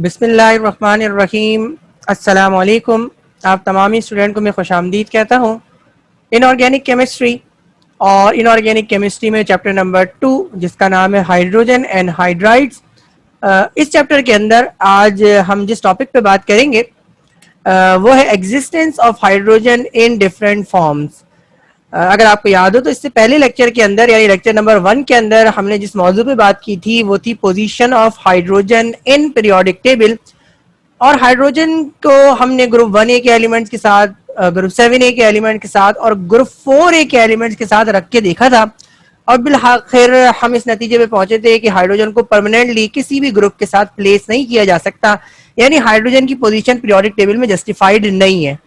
बिस्मिल्लाहिर्रहमानिर्रहीम। अस्सलाम वालेकुम। आप तमामी स्टूडेंट को मैं खुशामदीद कहता हूँ इनऑर्गेनिक केमिस्ट्री। और इनऑर्गेनिक केमिस्ट्री में चैप्टर नंबर 2 जिसका नाम है हाइड्रोजन एंड हाइड्राइड्स। इस चैप्टर के अंदर आज हम जिस टॉपिक पे बात करेंगे वो है existence of hydrogen in different forms. अगर आपको याद हो तो इससे पहले लेक्चर के अंदर यानी लेक्चर नंबर 1 के अंदर हमने जिस मौजू पे बात की थी वो थी position of hydrogen in periodic table. और हाइड्रोजन को हमने ग्रुप 1A के एलिमेंट्स के साथ, ग्रुप 7A के एलिमेंट के साथ और ग्रुप 4A के एलिमेंट्स के साथ रख के देखा था। और बिलआखिर हम इस नतीजे पे पहुंचे थे कि हाइड्रोजन को परमानेंटली किसी भी ग्रुप के साथ प्लेस नहीं किया जा सकता, यानी हाइड्रोजन की पोजीशन पीरियोडिक टेबल में जस्टिफाइड नहीं है।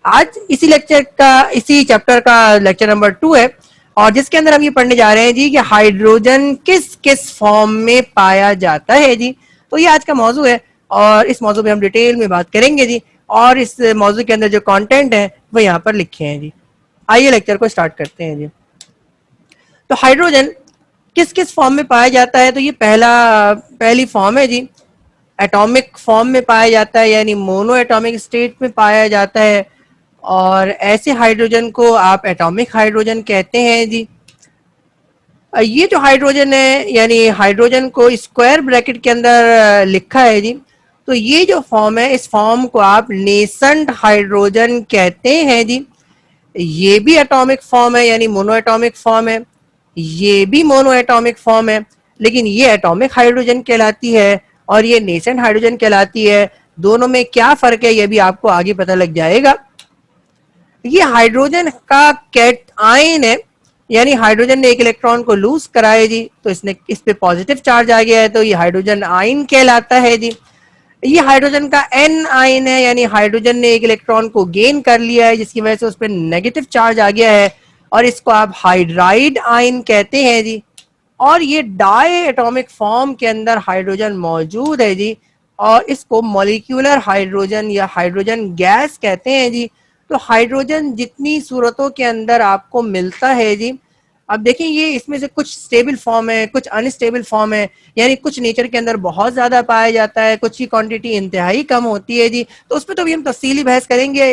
आज इसी चैप्टर का लेक्चर नंबर 2 है और जिसके अंदर हम ये पढ़ने जा रहे हैं जी कि हाइड्रोजन किस किस फॉर्म में पाया जाता है जी। तो ये आज का मौजू है और इस मौजू में हम डिटेल में बात करेंगे जी। और इस मौजू के अंदर जो कंटेंट है वो यहाँ पर लिखे हैं जी। आइए लेक्चर को स्टार्ट करते हैं जी। तो हाइड्रोजन किस किस फॉर्म में पाया जाता है, तो ये पहली फॉर्म है जी। एटॉमिक फॉर्म में पाया जाता है यानी मोनो एटॉमिक स्टेट में पाया जाता है और ऐसे हाइड्रोजन को आप एटॉमिक हाइड्रोजन कहते हैं जी। ये जो हाइड्रोजन है यानी हाइड्रोजन को स्क्वायर ब्रैकेट के अंदर लिखा है जी। तो ये जो फॉर्म है इस फॉर्म को आप नेसेंट हाइड्रोजन कहते हैं जी। ये भी एटॉमिक फॉर्म है यानी मोनो एटॉमिक फॉर्म है, ये भी मोनो एटॉमिक फॉर्म है, लेकिन ये एटॉमिक हाइड्रोजन कहलाती है और ये नेसेंट हाइड्रोजन कहलाती है। दोनों में क्या फर्क है ये भी आपको आगे पता लग जाएगा। ये हाइड्रोजन का कैट आयन है यानी हाइड्रोजन ने एक इलेक्ट्रॉन को लूज कराया जी, तो इस पे पॉजिटिव चार्ज आ गया है तो ये हाइड्रोजन आयन कहलाता है जी। ये हाइड्रोजन का एन आयन है यानी हाइड्रोजन ने एक इलेक्ट्रॉन को गेन कर लिया है जिसकी वजह से उस पर नेगेटिव चार्ज आ गया है और इसको आप हाइड्राइड आयन कहते हैं जी। और ये डाई एटॉमिक फॉर्म के अंदर हाइड्रोजन मौजूद है जी और इसको मॉलिक्यूलर हाइड्रोजन या हाइड्रोजन गैस कहते हैं जी। तो हाइड्रोजन जितनी सूरतों के अंदर आपको मिलता है जी, अब देखिए ये इसमें से कुछ स्टेबल फॉर्म है, कुछ अनस्टेबल फॉर्म है, यानी कुछ नेचर के अंदर बहुत ज्यादा पाया जाता है, कुछ की क्वांटिटी इंतहाई कम होती है जी। तो उस पर तो भी हम तफसीली बहस करेंगे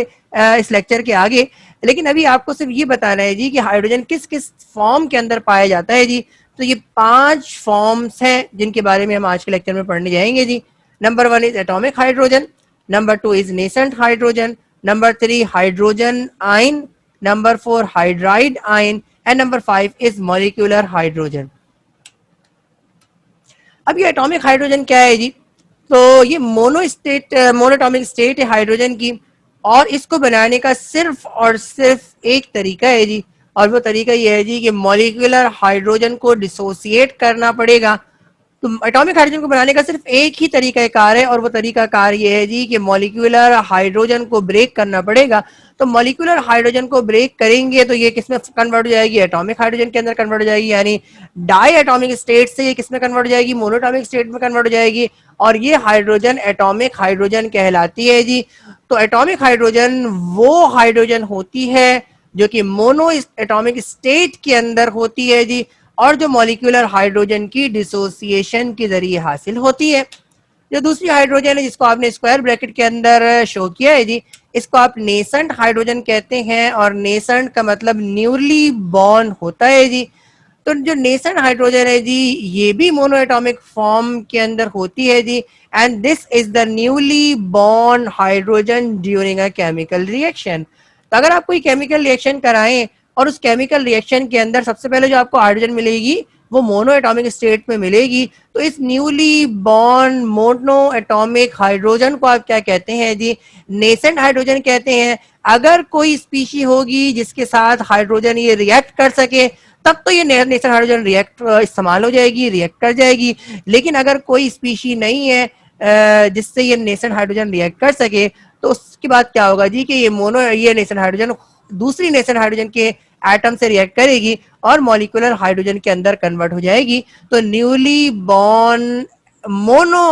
इस लेक्चर के आगे, लेकिन अभी आपको सिर्फ ये बताना है जी कि हाइड्रोजन किस किस फॉर्म के अंदर पाया जाता है जी। तो ये 5 फॉर्म्स हैं जिनके बारे में हम आज के लेक्चर में पढ़ने जाएंगे जी। Number 1 is atomic hydrogen, number 2 is nascent hydrogen, number 3 hydrogen ion, number 4 hydride ion and number 5 is molecular hydrogen. अब ये एटॉमिक हाइड्रोजन क्या है जी, तो ये मोनोटॉमिक स्टेट है हाइड्रोजन की और इसको बनाने का सिर्फ और सिर्फ एक तरीका है जी और वो तरीका ये है जी कि मॉलिक्यूलर हाइड्रोजन को डिसोसिएट करना पड़ेगा। तो एटॉमिक हाइड्रोजन को बनाने का सिर्फ एक ही तरीका कार है और वो तरीका कार ये है जी कि मॉलिक्यूलर हाइड्रोजन को ब्रेक करना पड़ेगा। तो मॉलिक्यूलर हाइड्रोजन को ब्रेक करेंगे तो ये किसमें कन्वर्ट हो जाएगी, एटॉमिक हाइड्रोजन के अंदर कन्वर्ट हो जाएगी, यानी डाई एटॉमिक स्टेट से ये किसमें कन्वर्ट हो जाएगी, मोनोटॉमिक स्टेट में कन्वर्ट हो जाएगी और ये हाइड्रोजन एटॉमिक हाइड्रोजन कहलाती है जी। तो एटॉमिक हाइड्रोजन वो हाइड्रोजन होती है जो कि मोनो एटॉमिक स्टेट के अंदर होती है जी और जो मॉलिक्यूलर हाइड्रोजन की डिसोसिएशन के जरिए हासिल होती है। जो दूसरी हाइड्रोजन है जिसको आपने स्क्वायर ब्रैकेट के अंदर शो किया है जी, इसको आप नेसेंट हाइड्रोजन कहते हैं और नेसेंट का मतलब न्यूली बॉर्न होता है जी। तो जो नेसेंट हाइड्रोजन है जी ये भी मोनो एटॉमिक फॉर्म के अंदर होती है जी and this is the newly born hydrogen during a chemical reaction. तो अगर आप कोई केमिकल रिएक्शन कराएं और उस केमिकल रिएक्शन के अंदर सबसे पहले जो आपको हाइड्रोजन मिलेगी वो मोनो एटॉमिक स्टेट में मिलेगी, तो इस newly born mono atomic hydrogen को आप क्या कहते हैं जी, नेसेंट हाइड्रोजन कहते हैं। अगर कोई स्पीशी होगी जिसके साथ हाइड्रोजन ये रिएक्ट कर सके तब तो ये नेसेंट हाइड्रोजन रिएक्ट इस्तेमाल हो जाएगी, रिएक्ट कर जाएगी। लेकिन अगर कोई स्पीशी नहीं है जिससे ये नेसेंट हाइड्रोजन रिएक्ट कर सके तो उसके बाद क्या होगा जी कि ये नेसेंट हाइड्रोजन दूसरी नेसेंट हाइड्रोजन के एटम से रिएक्ट करेगी और मॉलिक्यूलर हाइड्रोजन के अंदर कन्वर्ट हो जाएगी। तो newly born mono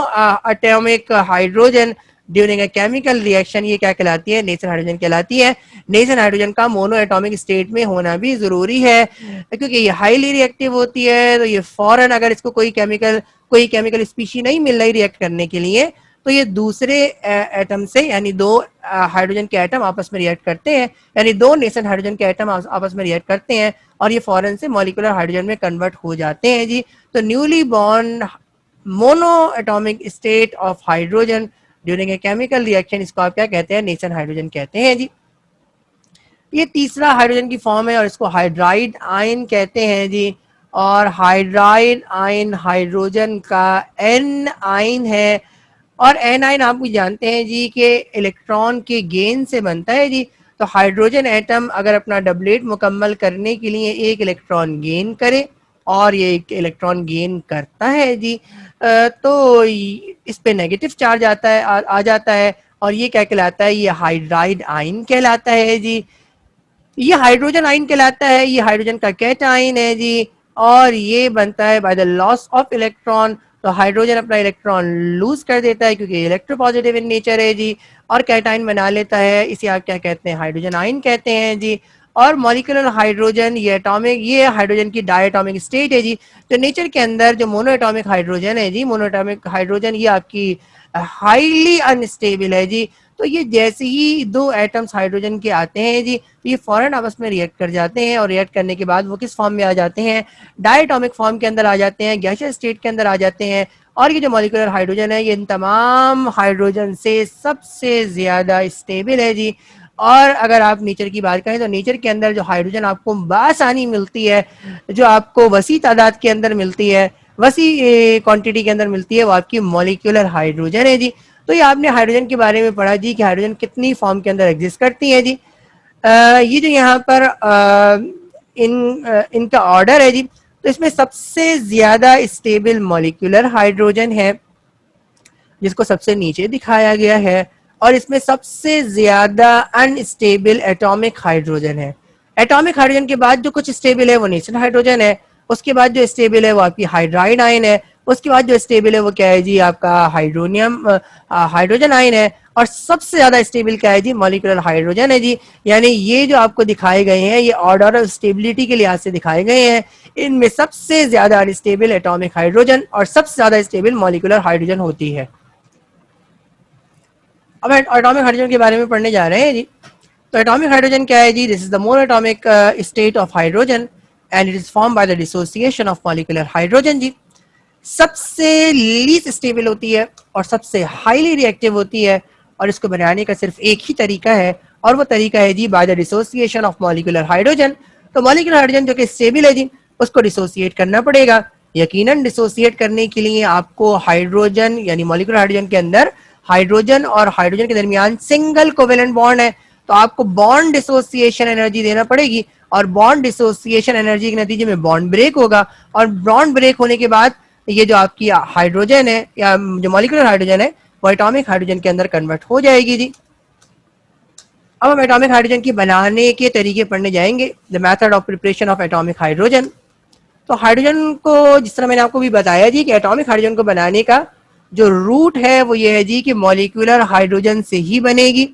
atomic hydrogen during a chemical reaction ये क्या कहलाती है, नेसेंट हाइड्रोजन कहलाती है। नेसेंट हाइड्रोजन का मोनो एटॉमिक स्टेट में होना भी जरूरी है क्योंकि ये हाईली रिएक्टिव होती है। तो ये फौरन अगर इसको कोई केमिकल स्पीशी नहीं मिल रही रिएक्ट करने के लिए तो ये दूसरे एटम से, यानी दो हाइड्रोजन के एटम आपस में रिएक्ट करते हैं, यानी दो नेशन हाइड्रोजन के एटम आपस में रिएक्ट करते हैं और ये फौरन से मॉलिक्यूलर हाइड्रोजन में कन्वर्ट हो जाते हैं जी। तो newly born mono atomic state of hydrogen during a chemical reaction, इसको आप क्या कहते हैं, नेशन हाइड्रोजन कहते हैं जी। ये तीसरा हाइड्रोजन की फॉर्म है और इसको हाइड्राइड आयन कहते हैं जी। और हाइड्राइड आयन हाइड्रोजन का एन आयन है और एन आयन आप भी जानते हैं जी कि इलेक्ट्रॉन के गेन से बनता है जी। तो हाइड्रोजन एटम अगर अपना डबलेट मुकम्मल करने के लिए एक इलेक्ट्रॉन गेन करे और ये एक इलेक्ट्रॉन गेन करता है जी, तो इस पे नेगेटिव चार्ज आता है, आ जाता है और ये क्या कहलाता है, ये हाइड्राइड आयन कहलाता है जी। ये हाइड्रोजन आयन कहलाता है, ये हाइड्रोजन का कैटायन है जी और ये बनता है by the loss of electron. तो हाइड्रोजन अपना इलेक्ट्रॉन लूज कर देता है क्योंकि इलेक्ट्रोपॉजिटिव इन नेचर है जी और कैटायन बना लेता है, इसे आप क्या कहते हैं, हाइड्रोजन आयन कहते हैं जी। और मॉलिक्यूलर हाइड्रोजन ये एटॉमिक, ये हाइड्रोजन की डायटॉमिक स्टेट है जी। तो नेचर के अंदर जो मोनोएटॉमिक हाइड्रोजन है जी, मोनोएटॉमिक हाइड्रोजन ये आपकी हाईली अनस्टेबल है जी। तो ये जैसे ही दो एटम्स हाइड्रोजन के आते हैं जी, तो ये फौरन आपस में रिएक्ट कर जाते हैं और रिएक्ट करने के बाद वो किस फॉर्म में आ जाते हैं, डायटॉमिक फॉर्म के अंदर आ जाते हैं, गैसियस स्टेट के अंदर आ जाते हैं। और ये जो मॉलिक्यूलर हाइड्रोजन है ये इन तमाम हाइड्रोजन से सबसे ज्यादा स्टेबल है जी। और अगर आप नेचर की बात करें तो नेचर के अंदर जो हाइड्रोजन आपको बासानी मिलती है, जो आपको वसी तादाद के अंदर मिलती है, वसी क्वांटिटी के अंदर मिलती है, वो आपकी मॉलिक्यूलर हाइड्रोजन है जी। तो ये आपने हाइड्रोजन के बारे में पढ़ा जी कि हाइड्रोजन कितनी फॉर्म के अंदर एग्जिस्ट करती है जी। ये जो यहाँ पर इनका ऑर्डर है जी, तो इसमें सबसे ज्यादा स्टेबल मॉलिक्यूलर हाइड्रोजन है जिसको सबसे नीचे दिखाया गया है और इसमें सबसे ज्यादा अनस्टेबल एटॉमिक हाइड्रोजन है। एटॉमिक हाइड्रोजन के बाद जो कुछ स्टेबल है वो नेशन हाइड्रोजन है, उसके बाद जो स्टेबल है वो आपकी हाइड्राइड आयन है, उसके बाद जो स्टेबल है वो क्या है जी, आपका हाइड्रोनियम हाइड्रोजन आयन है और सबसे ज्यादा स्टेबल क्या है जी, मॉलिक्यूलर हाइड्रोजन है जी। यानी ये जो आपको दिखाए गए हैं ये ऑर्डर ऑफ स्टेबिलिटी के लिहाज से दिखाए गए हैं, इनमें सबसे ज्यादा अनस्टेबल एटॉमिक हाइड्रोजन और सबसे ज्यादा स्टेबल मॉलिक्यूलर हाइड्रोजन होती है। अब एटॉमिक हाइड्रोजन के बारे में पढ़ने जा रहे हैं जी। तो एटॉमिक हाइड्रोजन क्या है जी, this is the more atomic state of hydrogen and it is form by the dissociation of molecular hydrogen जी। सबसे लीस्ट स्टेबल होती है और सबसे हाईली रिएक्टिव होती है और इसको बनाने का सिर्फ एक ही तरीका है और वो तरीका है जी by the dissociation of molecular hydrogen. तो मॉलिक्यूलर हाइड्रोजन जो कि स्टेबल है जी उसको डिसोसिएट करना पड़ेगा। यकीनन डिसोसिएट करने के लिए आपको हाइड्रोजन यानी मॉलिक्यूलर हाइड्रोजन के अंदर हाइड्रोजन और हाइड्रोजन के दरमियान सिंगल कोवेलेंट बॉन्ड है, तो आपको बॉन्ड डिसोसिएशन एनर्जी देना पड़ेगी और बॉन्ड डिसोसिएशन एनर्जी के नतीजे में बॉन्ड ब्रेक होगा और बॉन्ड ब्रेक होने के बाद ये जो आपकी हाइड्रोजन है या जो मॉलिक्यूलर हाइड्रोजन है वो एटॉमिक हाइड्रोजन के अंदर कन्वर्ट हो जाएगी जी। अब हम एटॉमिक हाइड्रोजन की बनाने के तरीके पढ़ने जाएंगे, the method of preparation of atomic hydrogen. तो हाइड्रोजन को जिस तरह मैंने आपको भी बताया जी कि एटॉमिक हाइड्रोजन को बनाने का जो रूट है वो ये है जी कि मॉलिक्यूलर हाइड्रोजन से ही बनेगी।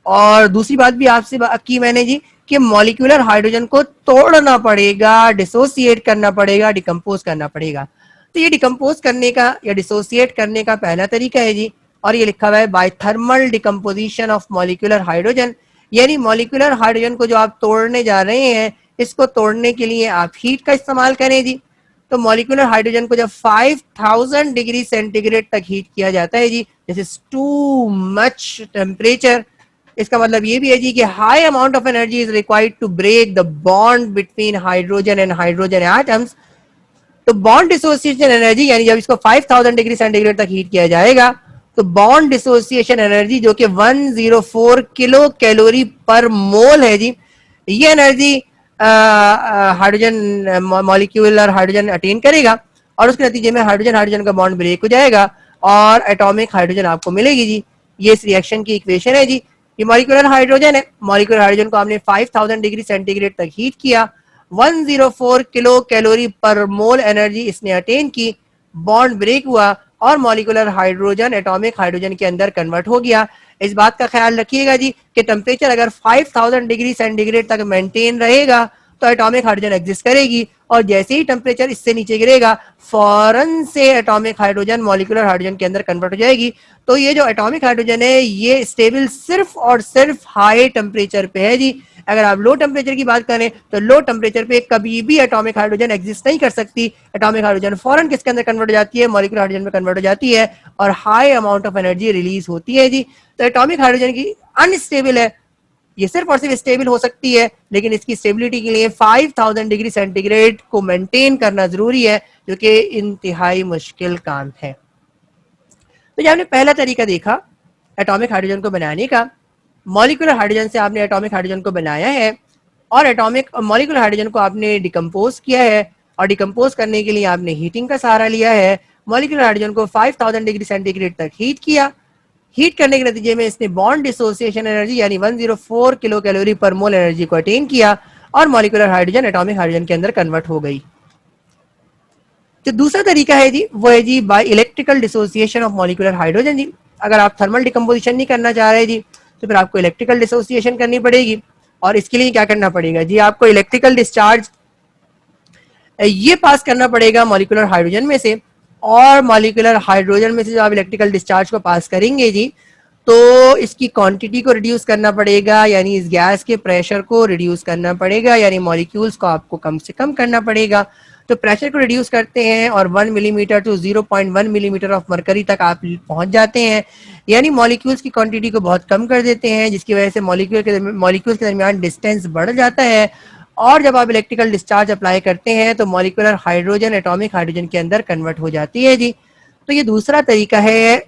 और दूसरी बात भी आपसे की मैंने जी कि मॉलिक्यूलर हाइड्रोजन को तोड़ना पड़ेगा, डिसोसिएट करना पड़ेगा, डिकम्पोज करना पड़ेगा। तो ये डिकम्पोज करने का या डिसोसिएट करने का पहला तरीका है जी और ये लिखा हुआ है by thermal decomposition of molecular hydrogen. यानी मॉलिक्यूलर हाइड्रोजन को जो आप तोड़ने जा रहे हैं इसको तोड़ने के लिए आप हीट का इस्तेमाल करें जी। तो मॉलिक्यूलर हाइड्रोजन को जब 5000 डिग्री सेंटीग्रेड तक हीट किया जाता है जी, this is too much temperature. इसका मतलब ये भी है जी कि high amount of energy is required to break the bond between hydrogen and hydrogen atoms. तो बॉन्ड डिसोसिएशन एनर्जी यानी जब इसको 5000 डिग्री सेंटीग्रेड तक हीट किया जाएगा तो बॉन्ड डिसोसिएशन एनर्जी जो कि 104 किलो कैलोरी पर मोल है जी, ये energy hydrogen molecular hydrogen attain करेगा और उसके नतीजे में हाइड्रोजन हाइड्रोजन का बॉन्ड ब्रेक हो जाएगा और एटॉमिक हाइड्रोजन आपको मिलेगी जी। ये इस रिएक्शन की इक्वेशन है जी। ये मॉलिक्यूलर हाइड्रोजन है, मॉलिक्यूलर हाइड्रोजन को आपने 5000 डिग्री सेंटीग्रेड तक हीट किया, 104 किलो कैलोरी पर मोल एनर्जी इसने अटेन की, बॉन्ड ब्रेक हुआ और मॉलिक्यूलर हाइड्रोजन एटॉमिक हाइड्रोजन के अंदर कन्वर्ट हो गया। इस बात का ख्याल रखिएगा जी कि टेम्परेचर अगर 5000 डिग्री सेंटीग्रेड तक मेंटेन रहेगा तो एटॉमिक हाइड्रोजन एग्जिस्ट करेगी, और जैसे ही टेम्परेचर इससे नीचे गिरेगा फौरन से एटॉमिक हाइड्रोजन मॉलिक्यूलर हाइड्रोजन के अंदर कन्वर्ट हो जाएगी। तो ये जो एटॉमिक हाइड्रोजन है ये स्टेबल सिर्फ और सिर्फ हाई टेम्परेचर पे है जी। अगर आप लो टेम्परेचर की बात करें तो लो टेम्परेचर पे कभी भी एटॉमिक हाइड्रोजन एग्जिस्ट नहीं कर सकती। एटॉमिक हाइड्रोजन फौरन किसके अंदर कन्वर्ट हो जाती है, मॉलिक्यूलर हाइड्रोजन में कन्वर्ट हो जाती है और high amount of energy release होती है जी। तो एटॉमिक हाइड्रोजन की अनस्टेबल है, ये सिर्फ और सिर्फ स्टेबल हो सकती है, लेकिन इसकी स्टेबिलिटी के लिए 5000 डिग्री सेंटीग्रेड को मेंटेन करना जरूरी है, जो कि इंतहाई मुश्किल काम है। तो ये आपने पहला तरीका देखा एटॉमिक हाइड्रोजन को बनाने का। मॉलिक्यूलर हाइड्रोजन से आपने एटॉमिक हाइड्रोजन को बनाया है और एटॉमिक मॉलिक्यूलर हाइड्रोजन को आपने डिकम्पोज किया है, और डिकम्पोज करने के लिए आपने हीटिंग का सहारा लिया है। मॉलिक्यूलर हाइड्रोजन को 5000 डिग्री सेंटीग्रेड तक हीट किया। हीट करने के नतीजे में इसने बॉन्ड डिसोसिएशन एनर्जी यानी 104 किलो कैलोरी पर मोल एनर्जी को अटेन किया और मॉलिक्यूलर हाइड्रोजन एटॉमिक हाइड्रोजन के अंदर कन्वर्ट हो गई। जो दूसरा तरीका है जी वो है जी by electrical dissociation of molecular hydrogen जी। अगर आप थर्मल डिकम्पोजिशन नहीं करना चाह रहे जी तो फिर आपको इलेक्ट्रिकल डिसोसिएशन करनी पड़ेगी, और इसके लिए क्या करना पड़ेगा जी, आपको इलेक्ट्रिकल डिस्चार्ज ये पास करना पड़ेगा मॉलिक्यूलर हाइड्रोजन में से, और मॉलिक्यूलर हाइड्रोजन में से जो आप इलेक्ट्रिकल डिस्चार्ज को पास करेंगे जी तो इसकी क्वांटिटी को रिड्यूस करना पड़ेगा, यानी इस गैस के प्रेशर को रिड्यूस करना पड़ेगा, यानी मॉलिक्यूल्स को आपको कम से कम करना पड़ेगा। तो प्रेशर को रिड्यूस करते हैं और 1 millimetre to 0.1 millimetre of mercury तक आप पहुंच जाते हैं, यानी मॉलिक्यूल्स की क्वांटिटी को बहुत कम कर देते हैं, जिसकी वजह से मॉलिक्यूल्स के दरमियान डिस्टेंस बढ़ जाता है। और जब आप इलेक्ट्रिकल डिस्चार्ज अप्लाई करते हैं तो मॉलिक्यूलर हाइड्रोजन एटॉमिक हाइड्रोजन के अंदर कन्वर्ट हो जाती है जी। तो ये दूसरा तरीका है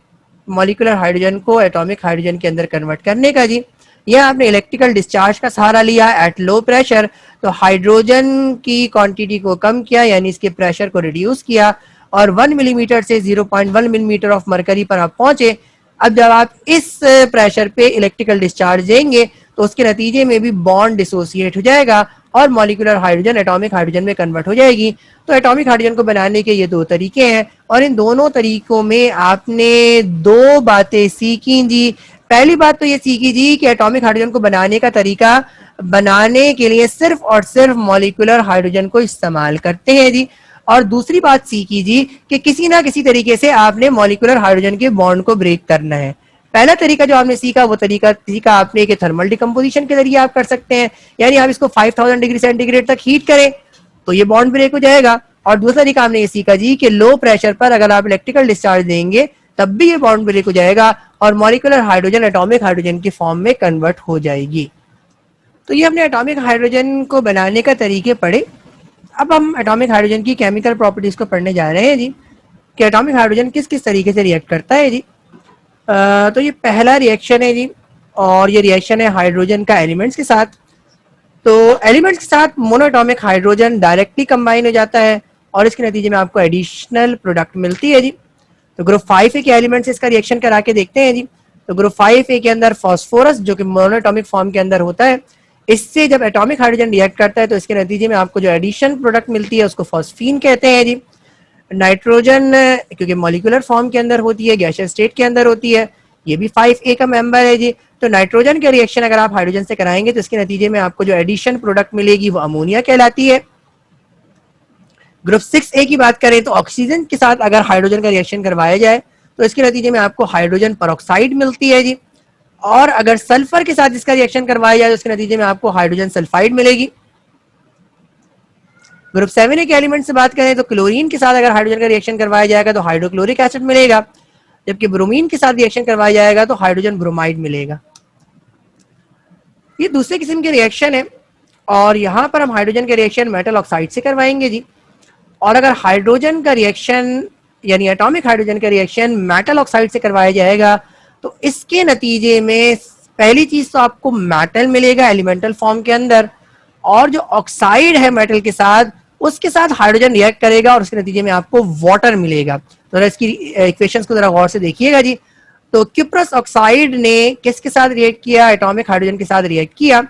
मॉलिक्यूलर हाइड्रोजन को एटॉमिक हाइड्रोजन के अंदर कन्वर्ट करने का जी। यह आपने इलेक्ट्रिकल डिस्चार्ज का सहारा लिया एट लो प्रेशर, तो हाइड्रोजन की क्वांटिटी को कम किया, यानी इसके प्रेशर को रिड्यूस किया, और 1 मिलीमीटर से 0.1 मिलीमीटर ऑफ मरकरी पर आप पहुंचे। अब जब आप इस प्रेशर पे इलेक्ट्रिकल डिस्चार्ज देंगे तो उसके नतीजे में भी बॉन्ड डिसोसिएट हो जाएगा और मॉलिक्यूलर हाइड्रोजन एटॉमिक हाइड्रोजन में कन्वर्ट हो जाएगी। तो एटॉमिक हाइड्रोजन को बनाने के ये दो तरीके हैं, और इन दोनों तरीकों में आपने दो बातें सीखी जी। पहली बात तो ये सीखी जी कि एटॉमिक हाइड्रोजन को बनाने का तरीका बनाने के लिए सिर्फ और सिर्फ मॉलिक्यूलर हाइड्रोजन को इस्तेमाल करते हैं जी। और दूसरी बात सीखी जी कि किसी ना किसी तरीके से आपने मॉलिक्यूलर हाइड्रोजन के बॉन्ड को ब्रेक करना है। पहला तरीका जो आपने सीखा वो तरीका सीखा आपने कि थर्मल डिकम्पोजिशन के जरिए आप कर सकते हैं, यानी आप इसको 5000 डिग्री सेंटीग्रेड तक हीट करें तो ये बॉन्ड ब्रेक हो जाएगा। और दूसरा तरीका आपने ये सीखा जी कि लो प्रेशर पर अगर आप इलेक्ट्रिकल डिस्चार्ज देंगे तब भी ये बॉन्ड ब्रेक हो जाएगा और मॉलिक्यूलर हाइड्रोजन एटॉमिक हाइड्रोजन की फॉर्म में कन्वर्ट हो जाएगी। तो ये हमने एटॉमिक हाइड्रोजन को बनाने का तरीके पढ़े। अब हम एटॉमिक हाइड्रोजन की केमिकल प्रॉपर्टीज को पढ़ने जा रहे हैं जी कि एटॉमिक हाइड्रोजन किस किस तरीके से रिएक्ट करता है जी। तो ये पहला रिएक्शन है जी, और ये रिएक्शन है हाइड्रोजन का एलिमेंट्स के साथ। तो एलिमेंट्स के साथ मोनोएटॉमिक हाइड्रोजन डायरेक्टली कंबाइन हो जाता है और इसके नतीजे में आपको एडिशनल प्रोडक्ट मिलती है जी। तो ग्रुप 5A के एलिमेंट्स इसका रिएक्शन करा के देखते हैं जी। तो ग्रुप 5A के अंदर फास्फोरस जो कि मोनोएटॉमिक फॉर्म के अंदर होता है, इससे जब एटॉमिक हाइड्रोजन रिएक्ट करता है तो इसके नतीजे में आपको जो एडिशन प्रोडक्ट मिलती है उसको फॉस्फीन कहते हैं जी। नाइट्रोजन क्योंकि मॉलिक्यूलर फॉर्म के अंदर होती है, गैसियस स्टेट के अंदर होती है, ये भी 5A का मेंबर है जी। तो नाइट्रोजन के रिएक्शन अगर आप हाइड्रोजन से कराएंगे तो इसके नतीजे में आपको जो एडिशन प्रोडक्ट मिलेगी वो अमोनिया कहलाती है। ग्रुप 6A की बात करें तो ऑक्सीजन के साथ अगर हाइड्रोजन का रिएक्शन करवाया जाए तो इसके नतीजे में आपको हाइड्रोजन परऑक्साइड मिलती है जी। और अगर सल्फर के साथ इसका रिएक्शन करवाया जाए तो इसके नतीजे में आपको हाइड्रोजन सल्फाइड मिलेगी। ग्रुप 7A के एलिमेंट से बात करें तो क्लोरीन के साथ अगर हाइड्रोजन का रिएक्शन करवाया जाएगा तो हाइड्रोक्लोरिक एसिड मिलेगा, जबकि ब्रोमीन के साथ रिएक्शन करवाया जाएगा तो हाइड्रोजन ब्रोमाइड मिलेगा। ये दूसरे किस्म के रिएक्शन है, और यहाँ पर हम हाइड्रोजन के रिएक्शन मेटल ऑक्साइड से करवाएंगे जी। और अगर हाइड्रोजन का रिएक्शन यानी एटॉमिक हाइड्रोजन का रिएक्शन मेटल ऑक्साइड से करवाया जाएगा तो इसके नतीजे में पहली चीज तो आपको मेटल मिलेगा एलिमेंटल फॉर्म के अंदर, और जो ऑक्साइड है मेटल के साथ उसके साथ हाइड्रोजन रिएक्ट करेगा और उसके नतीजे में आपको वाटर मिलेगा। तो इसकी इक्वेशंस को जरा गौर से देखिएगा जी। तो क्यूप्रस ऑक्साइड ने किसके साथ रिएक्ट किया, एटॉमिक हाइड्रोजन के साथ रिएक्ट किया।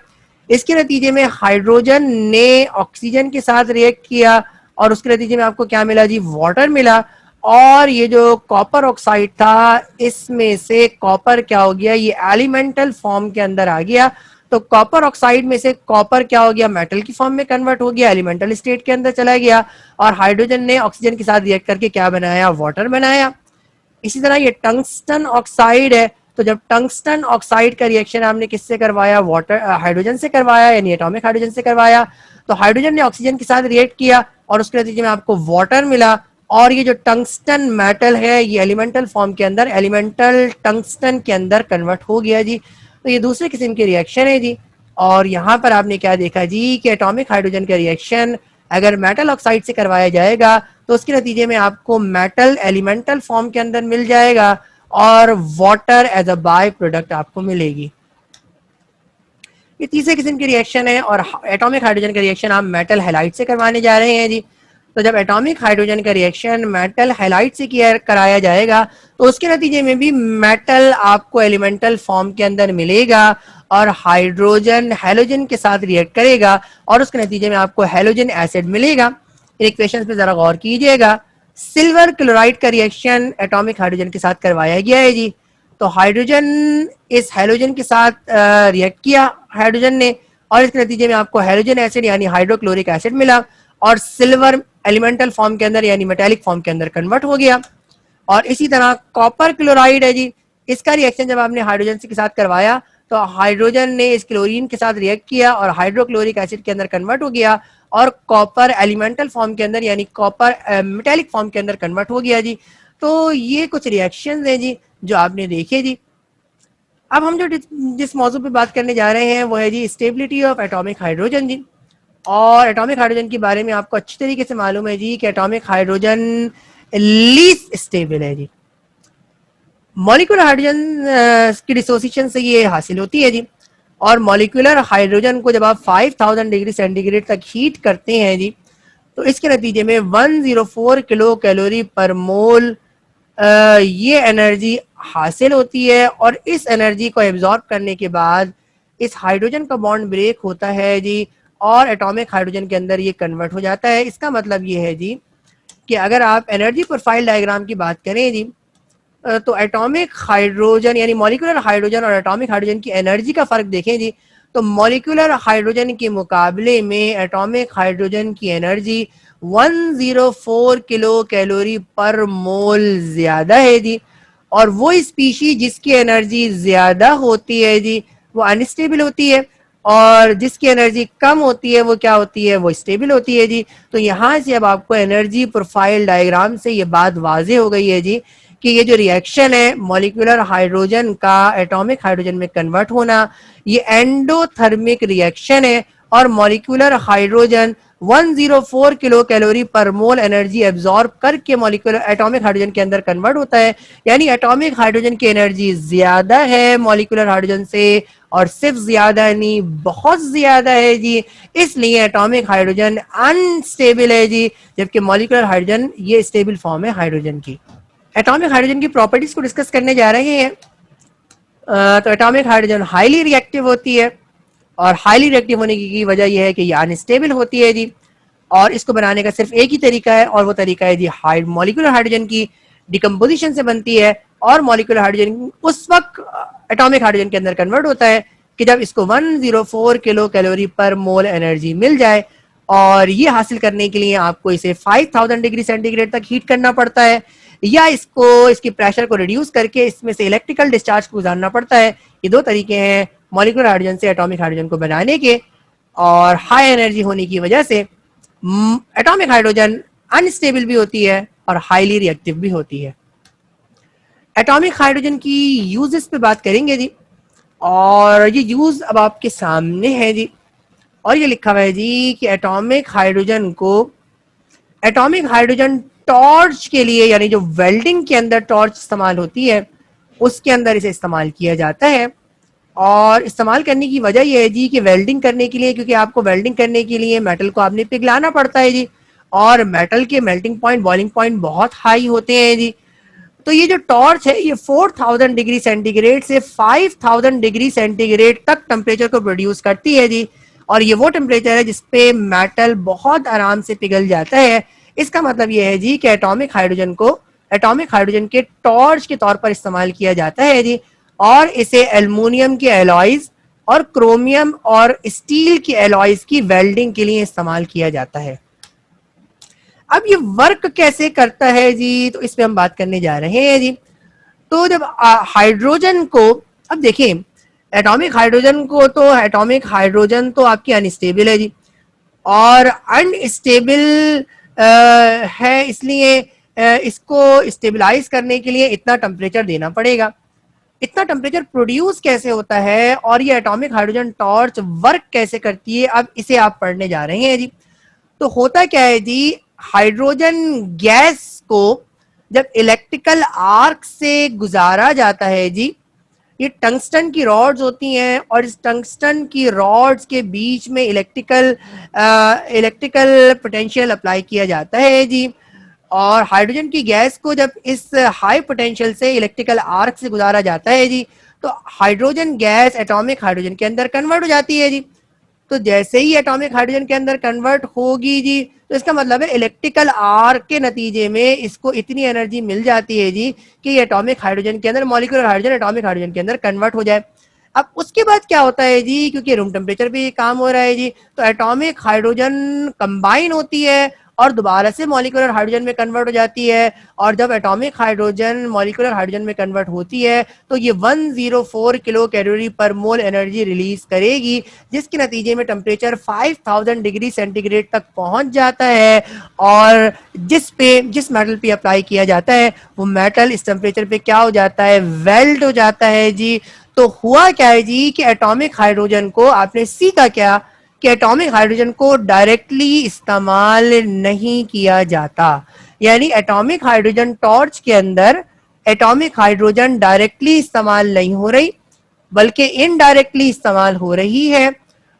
इसके नतीजे में हाइड्रोजन ने ऑक्सीजन के साथ रिएक्ट किया और उसके नतीजे में आपको क्या मिला जी, वाटर मिला। और ये जो कॉपर ऑक्साइड था इसमें से कॉपर क्या हो गया, ये एलिमेंटल फॉर्म के अंदर आ गया। तो कॉपर ऑक्साइड में से कॉपर क्या हो गया, मेटल की फॉर्म में कन्वर्ट हो गया, एलिमेंटल स्टेट के अंदर चला गया, और हाइड्रोजन ने ऑक्सीजन के साथ रिएक्ट करके क्या बनाया, वाटर बनाया। इसी तरह ये टंगस्टन ऑक्साइड है, तो जब टंगस्टन ऑक्साइड का रिएक्शन आपने किससे करवाया, वाटर हाइड्रोजन से करवाया, यानी एटॉमिक हाइड्रोजन से करवाया, तो हाइड्रोजन ने ऑक्सीजन के साथ रिएक्ट किया और उसके नतीजे में आपको वाटर मिला। और ये जो टंगस्टन मेटल है ये एलिमेंटल फॉर्म के अंदर, एलिमेंटल टंगस्टन के अंदर कन्वर्ट हो गया जी। तो ये दूसरे किस्म की रिएक्शन है जी। और यहाँ पर आपने क्या देखा जी कि एटॉमिक हाइड्रोजन का रिएक्शन अगर मेटल ऑक्साइड से करवाया जाएगा तो उसके नतीजे में आपको मेटल एलिमेंटल फॉर्म के अंदर मिल जाएगा और water as a byproduct आपको मिलेगी। ये तीसरे किस्म की रिएक्शन है और एटॉमिक हाइड्रोजन का रिएक्शन आप मेटल हैलाइड से करवाने जा रहे हैं जी। तो जब एटॉमिक हाइड्रोजन का रिएक्शन मेटल हैलाइड से किया कराया जाएगा तो उसके नतीजे में भी मेटल आपको एलिमेंटल फॉर्म के अंदर मिलेगा और हाइड्रोजन हैलोजन के साथ रिएक्ट करेगा और उसके नतीजे में आपको हैलोजन एसिड मिलेगा। इक्वेशंस पे जरा गौर कीजिएगा। सिल्वर क्लोराइड का रिएक्शन एटॉमिक हाइड्रोजन के साथ करवाया गया है जी। तो हाइड्रोजन इस हैलोजन के साथ रिएक्ट किया हाइड्रोजन ने और इसके नतीजे में आपको हैलोजन एसिड यानी हाइड्रोक्लोरिक एसिड मिला और सिल्वर एलिमेंटल फॉर्म के अंदर यानी मेटेलिक फॉर्म के अंदर कन्वर्ट हो गया। और इसी तरह कॉपर क्लोराइड है जी, इसका रिएक्शन जब आपने हाइड्रोजन के साथ करवाया तो हाइड्रोजन ने इस क्लोरीन के साथ रिएक्ट किया और हाइड्रोक्लोरिक एसिड के अंदर कन्वर्ट हो गया और कॉपर एलिमेंटल फॉर्म के अंदर यानी कॉपर मेटेलिक फॉर्म के अंदर कन्वर्ट हो गया जी। तो ये कुछ रिएक्शंस हैं जी जो आपने देखे जी। अब हम जो जिस मौजू पे बात करने जा रहे हैं वो है जी स्टेबिलिटी ऑफ एटॉमिक हाइड्रोजन जी। और एटॉमिक हाइड्रोजन के बारे में आपको अच्छी तरीके से मालूम है जी कि एटॉमिक हाइड्रोजन लीस्ट स्टेबल है जी। मॉलिक्यूलर हाइड्रोजन की डिसोसिएशन से ये हासिल होती है जी। और मॉलिक्यूलर हाइड्रोजन को जब आप 5000 डिग्री सेंटीग्रेड तक हीट करते हैं जी तो इसके नतीजे में 104 किलो कैलोरी पर मोल ये एनर्जी हासिल होती है और इस एनर्जी को एब्जॉर्ब करने के बाद इस हाइड्रोजन का बॉन्ड ब्रेक होता है जी और एटॉमिक हाइड्रोजन के अंदर ये कन्वर्ट हो जाता है। इसका मतलब ये है जी कि अगर आप एनर्जी प्रोफाइल डायग्राम की बात करें जी तो एटॉमिक हाइड्रोजन यानी मॉलिक्यूलर हाइड्रोजन और एटॉमिक हाइड्रोजन की एनर्जी का फर्क देखें जी तो मॉलिक्यूलर हाइड्रोजन के मुकाबले में एटॉमिक हाइड्रोजन की एनर्जी 104 किलो कैलोरी पर मोल ज्यादा है जी। और वो स्पीशी जिसकी एनर्जी ज्यादा होती है जी वो अनस्टेबल होती है और जिसकी एनर्जी कम होती है वो क्या होती है, वो स्टेबल होती है जी। तो यहाँ से अब आपको एनर्जी प्रोफाइल डायग्राम से ये बात वाजे हो गई है जी कि ये जो रिएक्शन है मॉलिक्यूलर हाइड्रोजन का एटॉमिक हाइड्रोजन में कन्वर्ट होना ये एंडोथर्मिक रिएक्शन है और मॉलिक्यूलर हाइड्रोजन 104 किलो कैलोरी पर मोल एनर्जी एब्जॉर्ब करके मॉलिक्यूलर एटॉमिक हाइड्रोजन के अंदर कन्वर्ट होता है। यानी एटॉमिक हाइड्रोजन की एनर्जी ज्यादा है मॉलिक्यूलर हाइड्रोजन से और सिर्फ ज्यादा नहीं बहुत ज्यादा है जी। इसलिए एटॉमिक हाइड्रोजन अनस्टेबल है जी जबकि मॉलिक्यूलर हाइड्रोजन ये स्टेबल फॉर्म है हाइड्रोजन की। एटॉमिक हाइड्रोजन की प्रॉपर्टीज को डिस्कस करने जा रहे हैं। तो एटॉमिक हाइड्रोजन हाईली रिएक्टिव होती है और हाईली रिएक्टिव होने की वजह यह है कि ये अनस्टेबल होती है जी। और इसको बनाने का सिर्फ एक ही तरीका है और वो तरीका है जी मॉलिक्यूलर हाइड्रोजन की डिकम्पोजिशन से बनती है और मॉलिक्यूलर हाइड्रोजन उस वक्त एटॉमिक हाइड्रोजन के अंदर कन्वर्ट होता है कि जब इसको 104 किलो कैलोरी पर मोल एनर्जी मिल जाए। और ये हासिल करने के लिए आपको इसे 5000 डिग्री सेंटीग्रेड तक हीट करना पड़ता है या इसकी प्रेशर को रिड्यूस करके इसमें से इलेक्ट्रिकल डिस्चार्ज को गुजारना पड़ता है। ये दो तरीके हैं मॉलिक्यूलर हाइड्रोजन से एटॉमिक हाइड्रोजन को बनाने के। और हाई एनर्जी होने की वजह से एटॉमिक हाइड्रोजन अनस्टेबल भी होती है और हाईली रिएक्टिव भी होती है। एटॉमिक हाइड्रोजन की यूजेस पे बात करेंगे जी और ये यूज अब आपके सामने है जी। और ये लिखा हुआ है जी कि एटॉमिक हाइड्रोजन टॉर्च के लिए यानी जो वेल्डिंग के अंदर टॉर्च इस्तेमाल होती है उसके अंदर इसे इस्तेमाल किया जाता है। और इस्तेमाल करने की वजह यह है जी कि वेल्डिंग करने के लिए, क्योंकि आपको वेल्डिंग करने के लिए मेटल को आपने पिघलाना पड़ता है जी और मेटल के मेल्टिंग पॉइंट बॉइलिंग पॉइंट बहुत हाई होते हैं जी। तो ये जो टॉर्च है ये 4000 डिग्री सेंटीग्रेड से 5000 डिग्री सेंटीग्रेड तक टेम्परेचर को प्रोड्यूस करती है जी। और ये वो टेम्परेचर है जिसपे मेटल बहुत आराम से पिघल जाता है। इसका मतलब ये है जी कि एटॉमिक हाइड्रोजन के टॉर्च के तौर पर इस्तेमाल किया जाता है जी। और इसे एल्युमिनियम के एलॉयज और क्रोमियम और स्टील की एलॉयज की वेल्डिंग के लिए इस्तेमाल किया जाता है। अब ये वर्क कैसे करता है जी, तो इस पे हम बात करने जा रहे हैं जी। तो जब हाइड्रोजन को, अब देखिए एटॉमिक हाइड्रोजन को, तो एटॉमिक हाइड्रोजन तो आपकी अनस्टेबल है जी, और अनस्टेबल है, इसलिए इसको स्टेबलाइज करने के लिए इतना टेम्परेचर देना पड़ेगा। इतना टेम्परेचर प्रोड्यूस कैसे होता है और ये एटॉमिक हाइड्रोजन टॉर्च वर्क कैसे करती है, अब इसे आप पढ़ने जा रहे हैं जी। तो होता क्या है जी, हाइड्रोजन गैस को जब इलेक्ट्रिकल आर्क से गुजारा जाता है जी, ये टंगस्टन की रॉड्स होती हैं और इस टंगस्टन की रॉड्स के बीच में इलेक्ट्रिकल पोटेंशियल अप्लाई किया जाता है जी, और हाइड्रोजन की गैस को जब इस हाई पोटेंशियल से इलेक्ट्रिकल आर्क से गुजारा जाता है जी, तो हाइड्रोजन गैस एटॉमिक हाइड्रोजन के अंदर कन्वर्ट हो जाती है जी। तो जैसे ही एटॉमिक हाइड्रोजन के अंदर कन्वर्ट होगी जी, तो इसका मतलब है इलेक्ट्रिकल आर्क के नतीजे में इसको इतनी एनर्जी मिल जाती है जी कि एटॉमिक हाइड्रोजन के अंदर, मॉलिक्यूलर हाइड्रोजन एटॉमिक हाइड्रोजन के अंदर कन्वर्ट हो जाए। अब उसके बाद क्या होता है जी, क्योंकि रूम टेम्परेचर पे काम हो रहा है जी, तो एटॉमिक हाइड्रोजन कंबाइन होती है और दोबारा से मॉलिक्यूलर हाइड्रोजन में कन्वर्ट हो जाती है, और जब एटॉमिक हाइड्रोजन मॉलिक्यूलर हाइड्रोजन में कन्वर्ट होती है तो ये 104 किलो कैलोरी पर मोल एनर्जी रिलीज करेगी, जिसके नतीजे में टेम्परेचर 5000 डिग्री सेंटीग्रेड तक पहुंच जाता है, और जिस मेटल पे अप्लाई किया जाता है वो मेटल इस टेम्परेचर पे क्या हो जाता है, वेल्ड हो जाता है जी। तो हुआ क्या है जी कि एटॉमिक हाइड्रोजन को आपने सीखा क्या कि एटॉमिक हाइड्रोजन को डायरेक्टली इस्तेमाल नहीं किया जाता, यानी एटॉमिक हाइड्रोजन टॉर्च के अंदर एटॉमिक हाइड्रोजन डायरेक्टली इस्तेमाल नहीं हो रही, बल्कि इनडायरेक्टली इस्तेमाल हो रही है।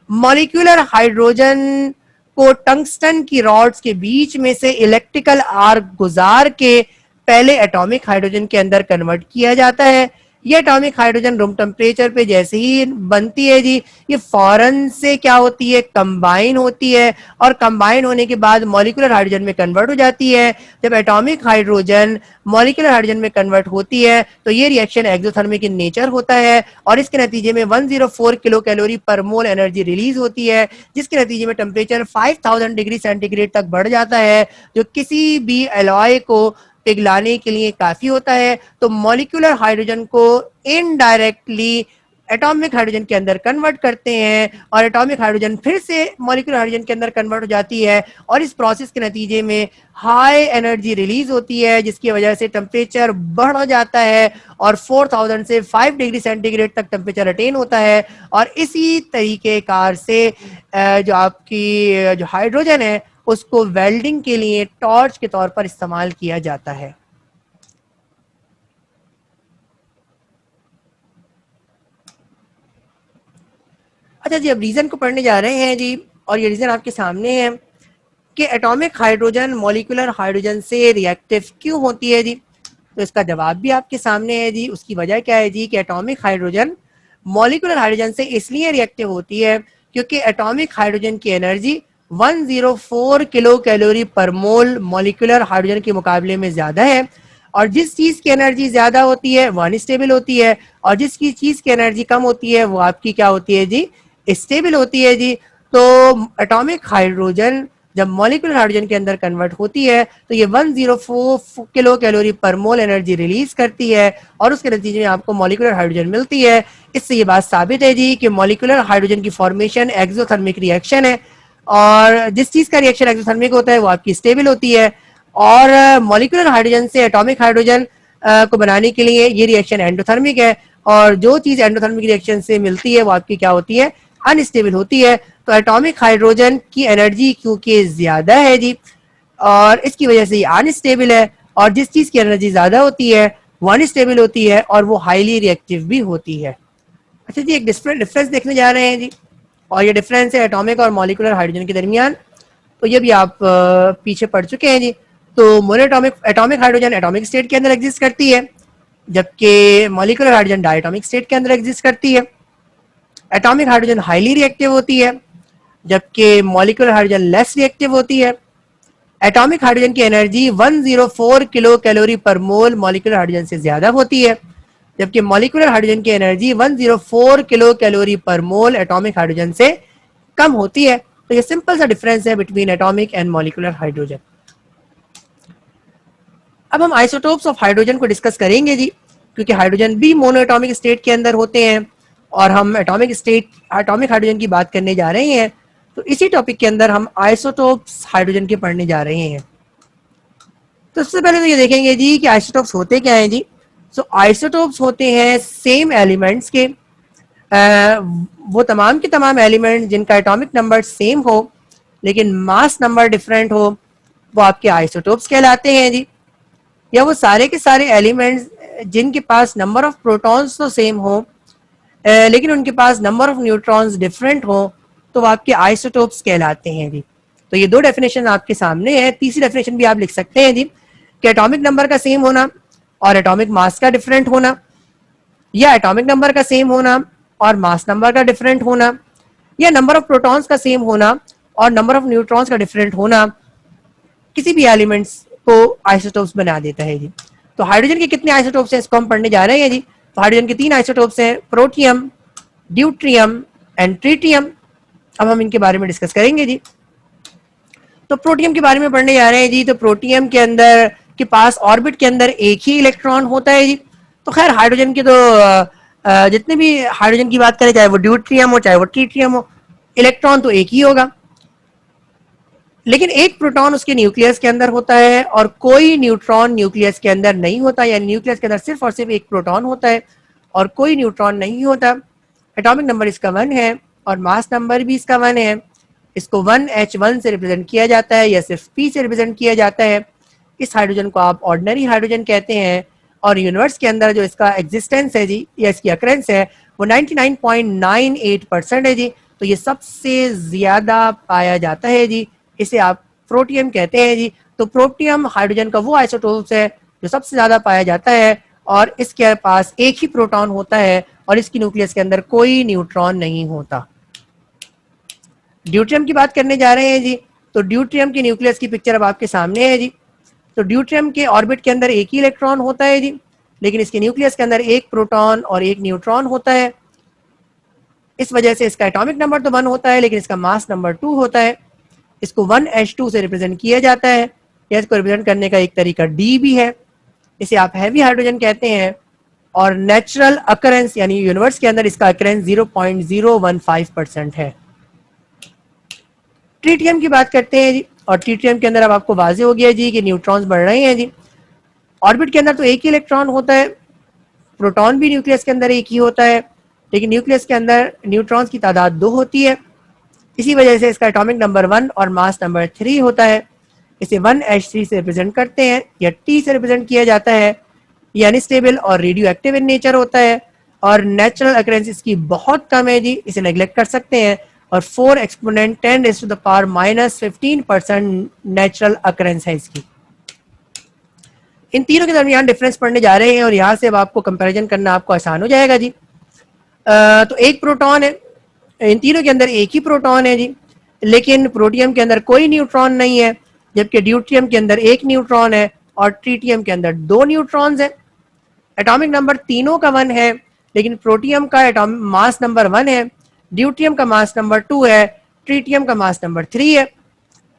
मॉलिक्यूलर हाइड्रोजन को टंगस्टन की रॉड्स के बीच में से इलेक्ट्रिकल आर्क गुजार के पहले एटॉमिक हाइड्रोजन के अंदर कन्वर्ट किया जाता है। ये एटॉमिक हाइड्रोजन रूम टेम्परेचर पे जैसे ही बनती है जी, ये फौरन से क्या होती है, कंबाइन होती है, और कंबाइन होने के बाद मॉलिक्यूलर हाइड्रोजन में कन्वर्ट हो जाती है। जब एटॉमिक हाइड्रोजन मॉलिक्यूलर हाइड्रोजन में कन्वर्ट होती है तो ये रिएक्शन एक्सोथर्मिक इन नेचर होता है, और इसके नतीजे में 104 किलो कैलोरी पर मोल एनर्जी रिलीज होती है, जिसके नतीजे में टेम्परेचर 5000 डिग्री सेंटीग्रेड तक बढ़ जाता है, जो किसी भी एलॉय को पिघलाने के लिए काफी होता है। तो मॉलिक्यूलर हाइड्रोजन को इनडायरेक्टली एटॉमिक हाइड्रोजन के अंदर कन्वर्ट करते हैं, और एटॉमिक हाइड्रोजन फिर से मॉलिक्यूलर हाइड्रोजन के अंदर कन्वर्ट हो जाती है, और इस प्रोसेस के नतीजे में हाई एनर्जी रिलीज होती है, जिसकी वजह से टेम्परेचर बढ़ जाता है और 4000 से 5 डिग्री सेंटीग्रेड तक टेम्परेचर अटेन होता है। और इसी तरीके कार से जो आपकी जो हाइड्रोजन है उसको वेल्डिंग के लिए टॉर्च के तौर पर इस्तेमाल किया जाता है। अच्छा जी, अब रीजन को पढ़ने जा रहे हैं जी, और ये रीजन आपके सामने है कि एटॉमिक हाइड्रोजन मॉलिक्यूलर हाइड्रोजन से रिएक्टिव क्यों होती है जी। तो इसका जवाब भी आपके सामने है जी। उसकी वजह क्या है जी कि एटॉमिक हाइड्रोजन मॉलिक्यूलर हाइड्रोजन से इसलिए रिएक्टिव होती है क्योंकि एटॉमिक हाइड्रोजन की एनर्जी 104 किलो कैलोरी पर मोल मॉलिक्यूलर हाइड्रोजन के मुकाबले में ज्यादा है, और जिस चीज की एनर्जी ज्यादा होती है वो अनस्टेबल होती है, और जिसकी चीज की एनर्जी कम होती है वो आपकी क्या होती है जी, स्टेबल होती है जी। तो एटॉमिक हाइड्रोजन जब मॉलिक्यूलर हाइड्रोजन के अंदर कन्वर्ट होती है तो ये 104 किलो कैलोरी पर मोल एनर्जी रिलीज करती है, और उसके नतीजे में आपको मॉलिक्यूलर हाइड्रोजन मिलती है। इससे ये बात साबित है जी कि मॉलिक्यूलर हाइड्रोजन की फॉर्मेशन एक्सोथर्मिक रिएक्शन है, और जिस चीज का रिएक्शन एक्सोथर्मिक होता है वो आपकी स्टेबल होती है, और मॉलिक्यूलर हाइड्रोजन से एटॉमिक हाइड्रोजन को बनाने के लिए ये रिएक्शन एंडोथर्मिक है, और जो चीज एंडोथर्मिक रिएक्शन से मिलती है वो आपकी क्या होती है, अनस्टेबल होती है। तो एटॉमिक हाइड्रोजन की एनर्जी क्योंकि ज्यादा है जी, और इसकी वजह से ये अनस्टेबल है, और जिस चीज की एनर्जी ज्यादा होती है वो अनस्टेबल होती है और वो हाईली रिएक्टिव भी होती है। अच्छा जी, एक डिफरेंस देखने जा रहे हैं जी, और ये डिफरेंस है एटॉमिक और मॉलिक्यूलर हाइड्रोजन के दरमियान। तो ये भी आप पीछे पढ़ चुके हैं जी। तो monoatomic atomic hydrogen atomic state के अंदर एग्जिस्ट करती है, जबकि मॉलिक्यूलर हाइड्रोजन डायटॉमिक स्टेट के अंदर एग्जिस्ट करती है। एटॉमिक हाइड्रोजन हाईली रिएक्टिव होती है, जबकि मॉलिक्यूलर हाइड्रोजन लेस रिएक्टिव होती है। एटॉमिक हाइड्रोजन की एनर्जी 104 किलो कैलोरी पर मोल मॉलिक्यूलर हाइड्रोजन से ज्यादा होती है, जबकि मॉलिक्यूलर हाइड्रोजन की एनर्जी 104 किलो कैलोरी पर मोल एटॉमिक हाइड्रोजन से कम होती है। तो ये सिंपल सा डिफरेंस है between atomic and molecular hydrogen. अब हम आइसोटोप्स ऑफ हाइड्रोजन को डिस्कस करेंगे जी, क्योंकि हाइड्रोजन भी मोनोएटॉमिक स्टेट के अंदर होते हैं और हम एटॉमिक हाइड्रोजन की बात करने जा रहे हैं। तो इसी टॉपिक के अंदर हम आइसोटोप्स हाइड्रोजन के पढ़ने जा रहे हैं। तो सबसे पहले तो ये देखेंगे जी कि आइसोटोप्स होते क्या हैं जी। सो आइसोटोप्स होते हैं सेम एलिमेंट्स के, वो तमाम के तमाम एलिमेंट जिनका एटॉमिक नंबर सेम हो लेकिन मास नंबर डिफरेंट हो, वो आपके आइसोटोप्स कहलाते हैं जी। या वो सारे के सारे एलिमेंट्स जिनके पास नंबर ऑफ प्रोटॉन्स तो सेम हो लेकिन उनके पास नंबर ऑफ न्यूट्रॉन्स डिफरेंट हो, तो वो आपके आइसोटोप्स कहलाते हैं जी। तो ये दो डेफिनेशन आपके सामने है। तीसरी डेफिनेशन भी आप लिख सकते हैं जी कि एटॉमिक नंबर का सेम होना और एटॉमिक मास का डिफरेंट होना, या एटॉमिक नंबर का सेम होना और मास नंबर का डिफरेंट होना, या नंबर ऑफ प्रोटॉन्स का सेम होना और नंबर ऑफ न्यूट्रॉन्स का डिफरेंट होना किसी भी एलिमेंट्स को आइसोटोप्स बना देता है जी। तो हाइड्रोजन के कितने आइसोटोप्स हैं इसको हम पढ़ने जा रहे हैं जी। तो हाइड्रोजन के 3 आइसोटोप्स हैं, प्रोटियम, ड्यूट्रियम एंड ट्रीटियम। अब हम इनके बारे में डिस्कस करेंगे जी। तो प्रोटियम के बारे में पढ़ने जा रहे हैं जी। तो प्रोटियम के अंदर के पास ऑर्बिट के अंदर एक ही इलेक्ट्रॉन होता है जी। तो खैर हाइड्रोजन के तो जितने भी हाइड्रोजन की बात करें, चाहे वो ड्यूट्रियम हो चाहे वो ट्रीटियम हो, इलेक्ट्रॉन तो एक ही होगा, लेकिन एक प्रोटॉन उसके न्यूक्लियस के अंदर होता है और कोई न्यूट्रॉन न्यूक्लियस के अंदर नहीं होता, यानी न्यूक्लियस के अंदर सिर्फ और सिर्फ एक प्रोटॉन होता है और कोई न्यूट्रॉन नहीं होता। एटॉमिक नंबर इसका 1 है और मास नंबर भी इसका 1 है। इसको 1H1 से रिप्रेजेंट किया जाता है या सिर्फ P से रिप्रेजेंट किया जाता है। इस हाइड्रोजन को आप ऑर्डिनरी हाइड्रोजन कहते हैं और यूनिवर्स के अंदर जो इसका एग्जिस्टेंस है जी या इसकी अकरेंस है वो 99.98% है जी। तो ये सबसे ज्यादा पाया जाता है जी, इसे आप प्रोटियम कहते हैं जी। तो प्रोटियम हाइड्रोजन का वो आइसोटोप्स है जो सबसे ज्यादा पाया जाता है और इसके पास एक ही प्रोटॉन होता है और इसकी न्यूक्लियस के अंदर कोई न्यूट्रॉन नहीं होता। ड्यूट्रियम की बात करने जा रहे हैं जी। तो ड्यूट्रियम के न्यूक्लियस की पिक्चर अब आपके सामने है जी। तो ड्यूट्रियम के ऑर्बिट के अंदर एक ही इलेक्ट्रॉन होता है जी, लेकिन इसके न्यूक्लियस के अंदर एक प्रोटॉन और एक न्यूट्रॉन होता है। इस वजह से इसका एटॉमिक नंबर तो 1 होता है लेकिन इसका मास नंबर 2 होता है। इसको 1H2 से रिप्रेजेंट किया जाता है या इसको रिप्रेजेंट करने का एक तरीका D भी है। इसे आप हैवी हाइड्रोजन कहते हैं और नेचुरल अकरेंस यानी यूनिवर्स के अंदर इसका अकरेंस 0.015% है। ट्रीटियम की बात करते हैं जी। और ट्रीटियम के अंदर अब आपको वाजे हो गया जी कि न्यूट्रॉन्स बढ़ रहे हैं जी। ऑर्बिट के अंदर तो एक ही इलेक्ट्रॉन होता है, प्रोटॉन भी न्यूक्लियस के अंदर एक ही होता है, लेकिन न्यूक्लियस के अंदर न्यूट्रॉन्स की तादाद 2 होती है। इसी वजह से इसका एटॉमिक नंबर 1 और मास नंबर 3 होता है। इसे 1H3 से रिप्रेजेंट करते हैं या T से रिप्रेजेंट किया जाता है। ये अनस्टेबल और रेडियो एक्टिव इन नेचर होता है और नेचुरल अकरेंस इसकी बहुत कम है जी, इसे नेग्लेक्ट कर सकते हैं। और 4 एक्सपोनेंट 10⁻⁻15% नेचुरल अकरेंस है इसकी। इन तीनों के दरमियान डिफरेंस पढ़ने जा रहे हैं और यहाँ से अब आपको कंपैरिजन करना आपको आसान हो जाएगा जी। तो एक प्रोटॉन है, इन तीनों के अंदर एक ही प्रोटॉन है जी, लेकिन प्रोटियम के अंदर कोई न्यूट्रॉन नहीं है, जबकि ड्यूट्रियम के अंदर एक न्यूट्रॉन है और ट्रीटियम के अंदर 2 न्यूट्रॉन्स हैं। एटॉमिक नंबर तीनों का 1 है, लेकिन प्रोटियम का एटॉमिक मास नंबर 1 है, ड्यूट्रियम का मास नंबर 2 है, ट्रीटियम का मास नंबर 3 है।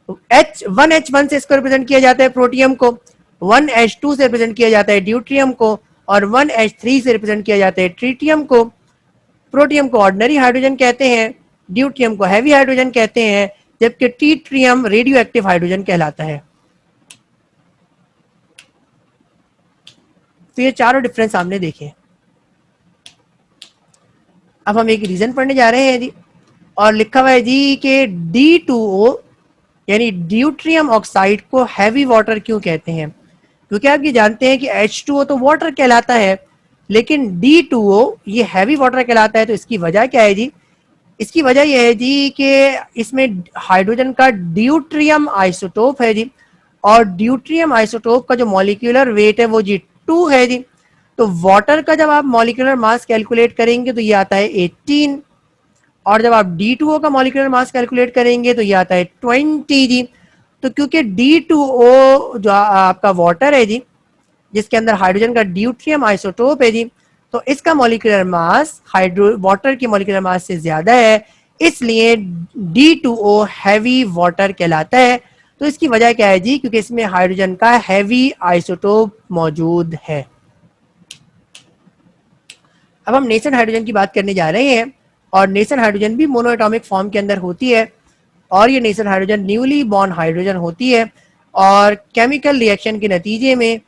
तो 1H1 से इसको रिप्रेजेंट किया जाता है प्रोटियम को, 1H2 से रिप्रेजेंट किया जाता है ड्यूट्रियम को और 1H3 से रिप्रेजेंट किया जाता है ट्रीटियम को। प्रोटियम को ऑर्डिनरी हाइड्रोजन कहते हैं, ड्यूट्रियम को हैवी हाइड्रोजन कहते हैं, जबकि ट्रीटियम रेडियो एक्टिव हाइड्रोजन कहलाता है। तो ये चारों डिफरेंस सामने देखे। अब हम एक रीजन पढ़ने जा रहे हैं जी और लिखा हुआ है जी कि D2O यानी ड्यूट्रियम ऑक्साइड को हैवी वाटर क्यों कहते हैं। क्योंकि आप ये जानते हैं कि H2O तो वाटर कहलाता है, लेकिन D2O ये हैवी वाटर कहलाता है। तो इसकी वजह क्या है जी? इसकी वजह यह है जी कि इसमें हाइड्रोजन का ड्यूट्रियम आइसोटोप है जी, और ड्यूट्रियम आइसोटोप का जो मॉलिक्यूलर वेट है वो जी 2 है जी। तो वाटर का जब आप मॉलिक्यूलर मास कैलकुलेट करेंगे तो ये आता है 18, और जब आप D2O का मॉलिक्यूलर मास कैलकुलेट करेंगे तो ये आता है 20 जी। तो क्योंकि D2O जो आपका वाटर है जी, जिसके अंदर हाइड्रोजन का ड्यूट्रियम आइसोटोप है जी, तो इसका मॉलिक्यूलर मास वाटर की मॉलिक्यूलर मास से ज्यादा है, इसलिए D2O हैवी वाटर कहलाता है। तो इसकी वजह क्या है जी? क्योंकि इसमें हाइड्रोजन का हैवी आइसोटोप मौजूद है। अब हम नेसेंट हाइड्रोजन की बात करने जा रहे हैं, और नेसेंट हाइड्रोजन भी मोनोएटॉमिक फॉर्म के अंदर होती है, और ये nascent hydrogen newly born hydrogen होती है, और केमिकल रिएक्शन के नतीजे में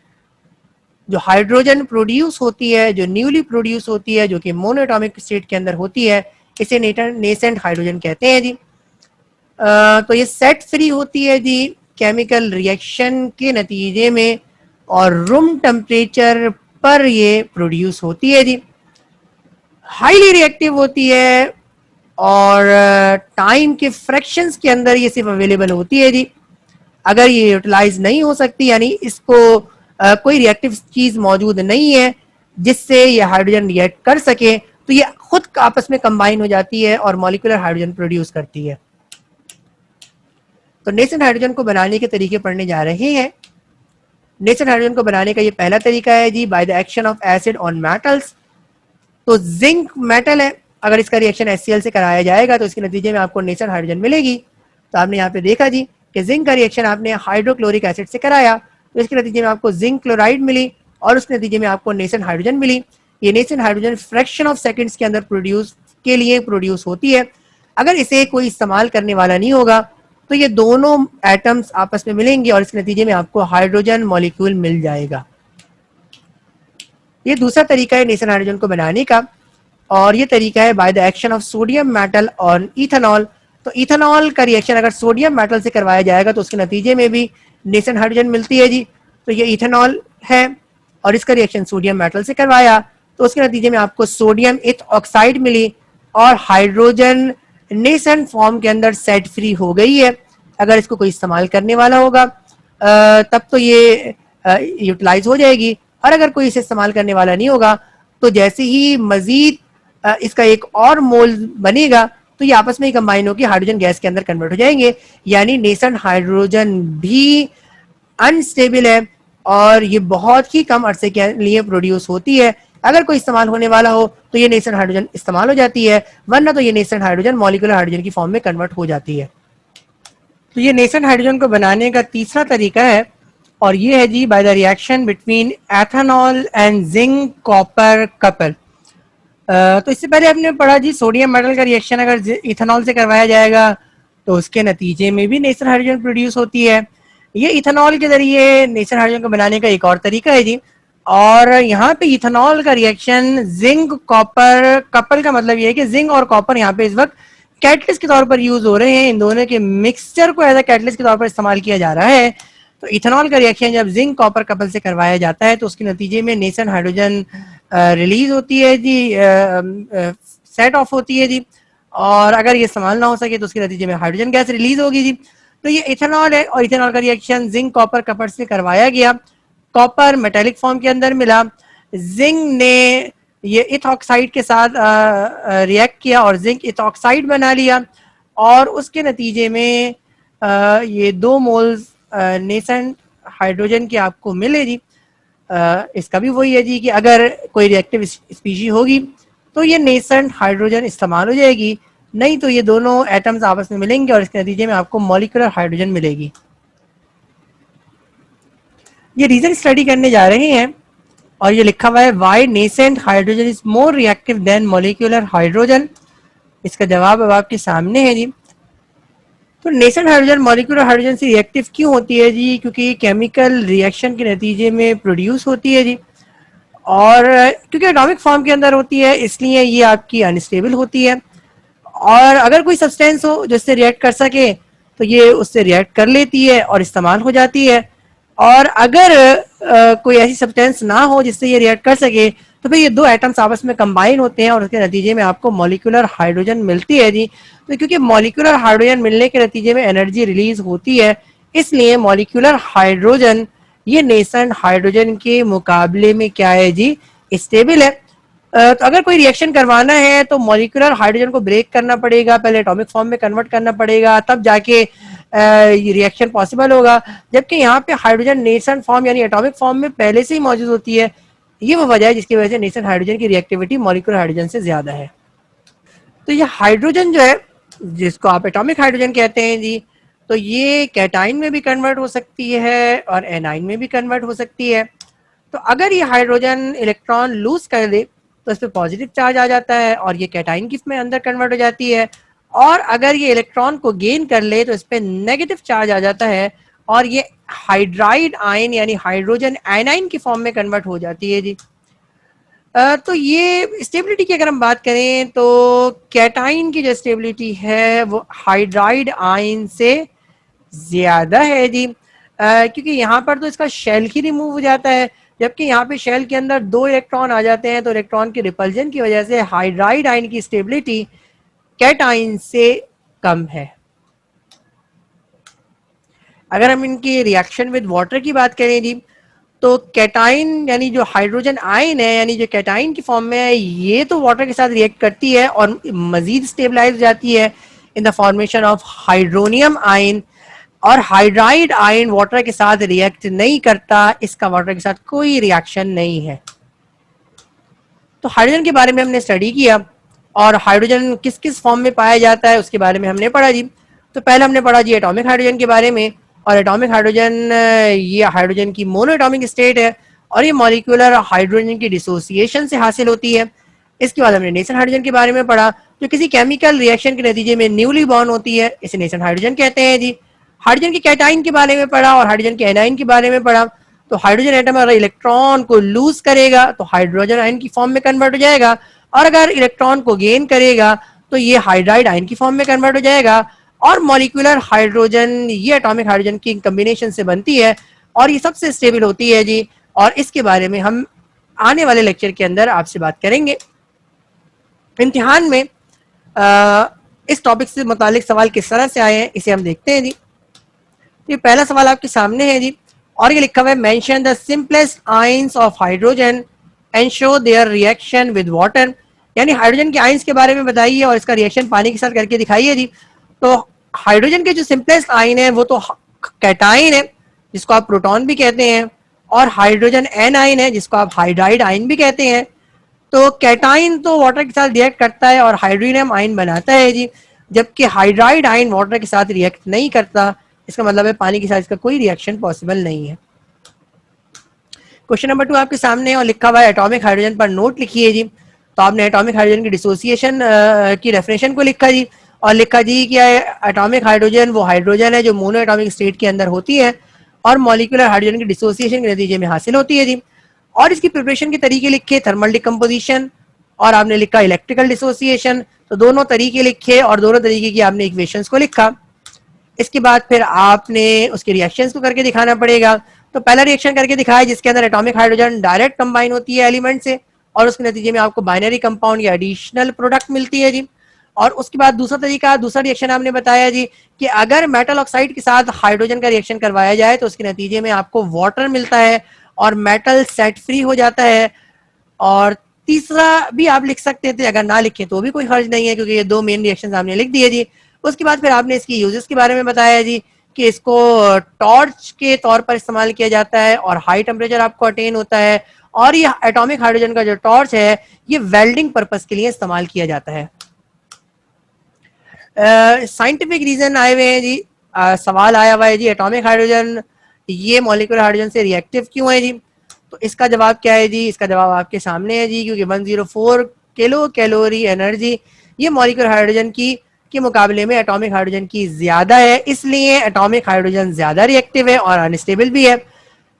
जो हाइड्रोजन प्रोड्यूस होती है, जो न्यूली प्रोड्यूस होती है, जो कि मोनोएटॉमिक स्टेट के अंदर होती है, इसे नेसेंट हाइड्रोजन कहते हैं जी। तो ये सेट फ्री होती है जी केमिकल रिएक्शन के नतीजे में, और रूम टेम्परेचर पर ये प्रोड्यूस होती है जी। हाईली रिएक्टिव होती है, और टाइम के फ्रैक्शंस के अंदर ये सिर्फ अवेलेबल होती है जी। अगर ये यूटिलाइज नहीं हो सकती, यानी इसको कोई रिएक्टिव चीज मौजूद नहीं है जिससे ये हाइड्रोजन रिएक्ट कर सके, तो ये खुद आपस में कंबाइन हो जाती है और मॉलिक्यूलर हाइड्रोजन प्रोड्यूस करती है। तो नेसेंट हाइड्रोजन को बनाने के तरीके पढ़ने जा रहे हैं। नेसेंट हाइड्रोजन को बनाने का ये पहला तरीका है जी, by the action of acid on metals. तो जिंक मेटल है, अगर इसका रिएक्शन HCl से कराया जाएगा तो इसके नतीजे में आपको नेसेंट हाइड्रोजन मिलेगी। तो आपने यहाँ पे देखा जी कि जिंक का रिएक्शन आपने हाइड्रोक्लोरिक एसिड से कराया, तो इसके नतीजे में आपको जिंक क्लोराइड मिली, और उसके नतीजे में आपको नेसेंट हाइड्रोजन मिली। ये nascent hydrogen fraction of seconds के अंदर प्रोड्यूस होती है। अगर इसे कोई इस्तेमाल करने वाला नहीं होगा तो ये दोनों एटम्स आपस में मिलेंगे और इसके नतीजे में आपको हाइड्रोजन मॉलिक्यूल मिल जाएगा। ये दूसरा तरीका है नेसेंट हाइड्रोजन को बनाने का, और ये तरीका है bye the action of sodium metal on ethanol. तो इथेनॉल का रिएक्शन अगर सोडियम मेटल से करवाया जाएगा तो उसके नतीजे में भी नेसेंट हाइड्रोजन मिलती है जी। तो ये इथेनॉल है, और इसका रिएक्शन सोडियम मेटल से करवाया तो उसके नतीजे में आपको सोडियम इथ ऑक्साइड मिली, और हाइड्रोजन नेसेंट फॉर्म के अंदर सेट फ्री हो गई है। अगर इसको कोई इस्तेमाल करने वाला होगा तब तो ये यूटिलाइज हो जाएगी, और अगर कोई इसे इस्तेमाल करने वाला नहीं होगा तो जैसे ही मजीद इसका एक और मोल बनेगा तो ये आपस में ही कंबाइन होकर हाइड्रोजन गैस के अंदर कन्वर्ट हो जाएंगे। यानी नेसेंट हाइड्रोजन भी अनस्टेबल है, और ये बहुत ही कम अरसे के लिए प्रोड्यूस होती है। अगर कोई इस्तेमाल होने वाला हो तो ये नेसेंट हाइड्रोजन इस्तेमाल हो जाती है, वरना तो ये नेसेंट हाइड्रोजन मॉलिक्यूलर हाइड्रोजन की फॉर्म में कन्वर्ट हो जाती है। तो ये नेसेंट हाइड्रोजन को बनाने का तीसरा तरीका है, और ये है जी by the reaction between ethanol and zinc copper couple. तो इससे पहले आपने पढ़ा जी सोडियम मेटल का रिएक्शन अगर इथेनॉल से करवाया जाएगा तो उसके नतीजे में भी नेसेंट हाइड्रोजन प्रोड्यूस होती है। ये इथेनॉल के जरिए नेसेंट हाइड्रोजन को बनाने का एक और तरीका है जी, और यहाँ पे इथेनॉल का रिएक्शन जिंक कॉपर कपल का मतलब ये है कि जिंक और कॉपर यहाँ पे इस वक्त कैटलिस्ट के तौर पर यूज हो रहे हैं। इन दोनों के मिक्सचर को एज अ कैटलिस्ट के तौर पर इस्तेमाल किया जा रहा है। तो इथेनॉल का रिएक्शन जब जिंक कॉपर कपल से करवाया जाता है तो उसके नतीजे में नेसेंट हाइड्रोजन रिलीज होती है जी, सेट ऑफ होती है जी, और अगर ये इस्तेमाल ना हो सके तो उसके नतीजे में हाइड्रोजन गैस रिलीज होगी जी। तो ये इथेनॉल है, और इथेनॉल का रिएक्शन जिंक कॉपर कपल से करवाया गया। कॉपर मेटेलिक फॉर्म के अंदर मिला, जिंक ने ये इथ ऑक्साइड के साथ रिएक्ट किया और जिंक इथ ऑक्साइड बना लिया, और उसके नतीजे में ये 2 मोल्स नेसेंट हाइड्रोजन के आपको मिले जी। इसका भी वही है जी कि अगर कोई रिएक्टिव स्पीशी होगी तो ये नेसेंट हाइड्रोजन इस्तेमाल हो जाएगी, नहीं तो ये दोनों एटम्स आपस में मिलेंगे और इसके नतीजे में आपको मॉलिक्यूलर हाइड्रोजन मिलेगी। ये रीजन स्टडी करने जा रहे हैं, और ये लिखा हुआ है why nascent hydrogen is more reactive than molecular hydrogen. इसका जवाब अब आपके सामने है जी। तो नेसेंट हाइड्रोजन मॉलिक्यूलर हाइड्रोजन से रिएक्टिव क्यों होती है जी? क्योंकि केमिकल रिएक्शन के नतीजे में प्रोड्यूस होती है जी, और क्योंकि एटॉमिक फॉर्म के अंदर होती है इसलिए ये आपकी अनस्टेबल होती है। और अगर कोई सब्सटेंस हो जिससे रिएक्ट कर सके तो ये उससे रिएक्ट कर लेती है और इस्तेमाल हो जाती है, और अगर कोई ऐसी सब्सटेंस ना हो जिससे ये रिएक्ट कर सके तो फिर ये 2 एटम्स आपस में कंबाइन होते हैं और उसके नतीजे में आपको मॉलिक्यूलर हाइड्रोजन मिलती है जी। तो क्योंकि मॉलिक्यूलर हाइड्रोजन मिलने के नतीजे में एनर्जी रिलीज होती है, इसलिए मॉलिक्यूलर हाइड्रोजन ये नेसेंट हाइड्रोजन के मुकाबले में क्या है जी? स्टेबल है। तो अगर कोई रिएक्शन करवाना है तो मॉलिक्यूलर हाइड्रोजन को ब्रेक करना पड़ेगा, पहले एटॉमिक फॉर्म में कन्वर्ट करना पड़ेगा, तब जाके ये रिएक्शन पॉसिबल होगा। जबकि यहाँ पे हाइड्रोजन नेसेंट फॉर्म यानी एटॉमिक फॉर्म में पहले से ही मौजूद होती है, ये वो वजह है जिसकी वजह से नेचुरल हाइड्रोजन की रिएक्टिविटी मॉलिक्यूलर हाइड्रोजन से ज़्यादा है। तो ये हाइड्रोजन जो है, जिसको आप एटॉमिक हाइड्रोजन कहते हैं जी, तो ये कैटाइन में भी कन्वर्ट हो सकती है और एनाइन में भी कन्वर्ट हो सकती है। तो अगर ये हाइड्रोजन इलेक्ट्रॉन लूज कर दे तो इस पर पॉजिटिव चार्ज आ जाता है और ये कैटाइन की में अंदर कन्वर्ट हो जाती है, और अगर ये इलेक्ट्रॉन को गेन कर ले तो इस पर नेगेटिव चार्ज आ जाता है और ये हाइड्राइड आयन यानी हाइड्रोजन एनाइन की फॉर्म में कन्वर्ट हो जाती है जी। तो ये स्टेबिलिटी की अगर हम बात करें तो कैटाइन की जो स्टेबिलिटी है वो हाइड्राइड आयन से ज़्यादा है जी, क्योंकि यहाँ पर तो इसका शेल ही रिमूव हो जाता है, जबकि यहाँ पे शेल के अंदर 2 इलेक्ट्रॉन आ जाते हैं, तो इलेक्ट्रॉन की रिपल्जन की वजह से हाइड्राइड आयन की स्टेबिलिटी कैटाइन से कम है। अगर हम इनकी रिएक्शन विद वाटर की बात करें जी, तो कैटाइन यानी जो हाइड्रोजन आयन है यानी जो कैटाइन की फॉर्म में है, ये तो वाटर के साथ रिएक्ट करती है और मजीद स्टेबलाइज हो जाती है in the formation of hydronium ion, और हाइड्राइड आयन वाटर के साथ रिएक्ट नहीं करता, इसका वाटर के साथ कोई रिएक्शन नहीं है। तो हाइड्रोजन के बारे में हमने स्टडी किया और हाइड्रोजन किस किस फॉर्म में पाया जाता है उसके बारे में हमने पढ़ा जी। तो पहले हमने पढ़ा जी एटॉमिक हाइड्रोजन के बारे में, और एटॉमिक हाइड्रोजन ये हाइड्रोजन की मोनो एटॉमिक स्टेट है और ये मॉलिक्यूलर हाइड्रोजन की डिसोसिएशन से हासिल होती है। इसके बाद हमने नेचुरल हाइड्रोजन के बारे में पढ़ा, जो किसी केमिकल रिएक्शन के नतीजे में न्यूली बॉर्न होती है, इसे नेचुरल हाइड्रोजन कहते हैं जी। हाइड्रोजन के कैटाइन के बारे में पढ़ा और हाइड्रोजन के एनाइन के बारे में पढ़ा। तो हाइड्रोजन एटम अगर इलेक्ट्रॉन को लूज करेगा तो हाइड्रोजन आयन की फॉर्म में कन्वर्ट हो जाएगा, और अगर इलेक्ट्रॉन को गेन करेगा तो ये हाइड्राइड आयन की फॉर्म में कन्वर्ट हो जाएगा, और मॉलिक्यूलर हाइड्रोजन ये एटॉमिक हाइड्रोजन की कम्बिनेशन से बनती है और ये सबसे स्टेबल होती है जी। और इसके बारे में हम आने वाले लेक्चर के अंदर आपसे बात करेंगे। इम्तिहान में इस टॉपिक से मुतालिक सवाल किस तरह से आए हैं इसे हम देखते हैं जी। ये पहला सवाल आपके सामने है जी, और ये लिखा हुआ है mention the simplest ions of hydrogen and show their reaction with water, यानी हाइड्रोजन के आयंस के बारे में बताइए और इसका रिएक्शन पानी के साथ करके दिखाइए जी। तो हाइड्रोजन के जो सिंपलेस्ट आयन है वो तो कैटाइन है जिसको आप प्रोटॉन भी कहते हैं, और हाइड्रोजन एन आयन है जिसको आप हाइड्राइड आयन भी कहते हैं। तो कैटाइन तो वाटर के साथ रिएक्ट करता है और हाइड्रोनियम आयन बनाता है जी, जबकि हाइड्राइड आयन वाटर के साथ रिएक्ट नहीं करता, इसका मतलब है पानी के साथ इसका कोई रिएक्शन पॉसिबल नहीं है। क्वेश्चन नंबर 2 आपके सामने और लिखा हुआ है एटॉमिक हाइड्रोजन पर नोट लिखिए जी। तो आपने एटॉमिक हाइड्रोजन की डिसोसिएशन की डेफिनेशन को लिखा जी, और लिखा जी कि एटॉमिक हाइड्रोजन वो हाइड्रोजन है जो मोनो एटॉमिक स्टेट के अंदर होती है और मॉलिक्यूलर हाइड्रोजन की डिसोसिएशन के नतीजे में हासिल होती है जी। और इसकी प्रिपरेशन के तरीके लिखे थर्मल डिकम्पोजिशन और आपने लिखा इलेक्ट्रिकल डिसोसिएशन, तो दोनों तरीके लिखे और दोनों तरीके की आपने इक्वेशंस को लिखा। इसके बाद फिर आपने उसके रिएक्शंस को करके दिखाना पड़ेगा। तो पहला रिएक्शन करके दिखाया जिसके अंदर एटॉमिक हाइड्रोजन डायरेक्ट कंबाइन होती है एलिमेंट से और उसके नतीजे में आपको बाइनरी कंपाउंड या एडिशनल प्रोडक्ट मिलती है जी। और उसके बाद दूसरा तरीका, दूसरा रिएक्शन आपने बताया जी कि अगर मेटल ऑक्साइड के साथ हाइड्रोजन का रिएक्शन करवाया जाए तो उसके नतीजे में आपको वाटर मिलता है और मेटल सेट फ्री हो जाता है। और तीसरा भी आप लिख सकते थे, अगर ना लिखें तो भी कोई हर्ज नहीं है क्योंकि ये दो मेन रिएक्शन आपने लिख दिए जी। उसके बाद फिर आपने इसकी यूजेस के बारे में बताया जी कि इसको टॉर्च के तौर पर इस्तेमाल किया जाता है और हाई टेम्परेचर आपको अटेन होता है, और ये एटॉमिक हाइड्रोजन का जो टॉर्च है ये वेल्डिंग पर्पस के लिए इस्तेमाल किया जाता है। साइंटिफिक रीजन आए हुए हैं जी। सवाल आया हुआ है जी एटॉमिक हाइड्रोजन ये मॉलिक्यूलर हाइड्रोजन से रिएक्टिव क्यों है जी। तो इसका जवाब क्या है जी, इसका जवाब आपके सामने है जी, क्योंकि 104 किलो कैलोरी एनर्जी ये मॉलिक्यूलर हाइड्रोजन की के मुकाबले में एटॉमिक हाइड्रोजन की ज्यादा है, इसलिए एटॉमिक हाइड्रोजन ज्यादा रिएक्टिव है और अनस्टेबल भी है।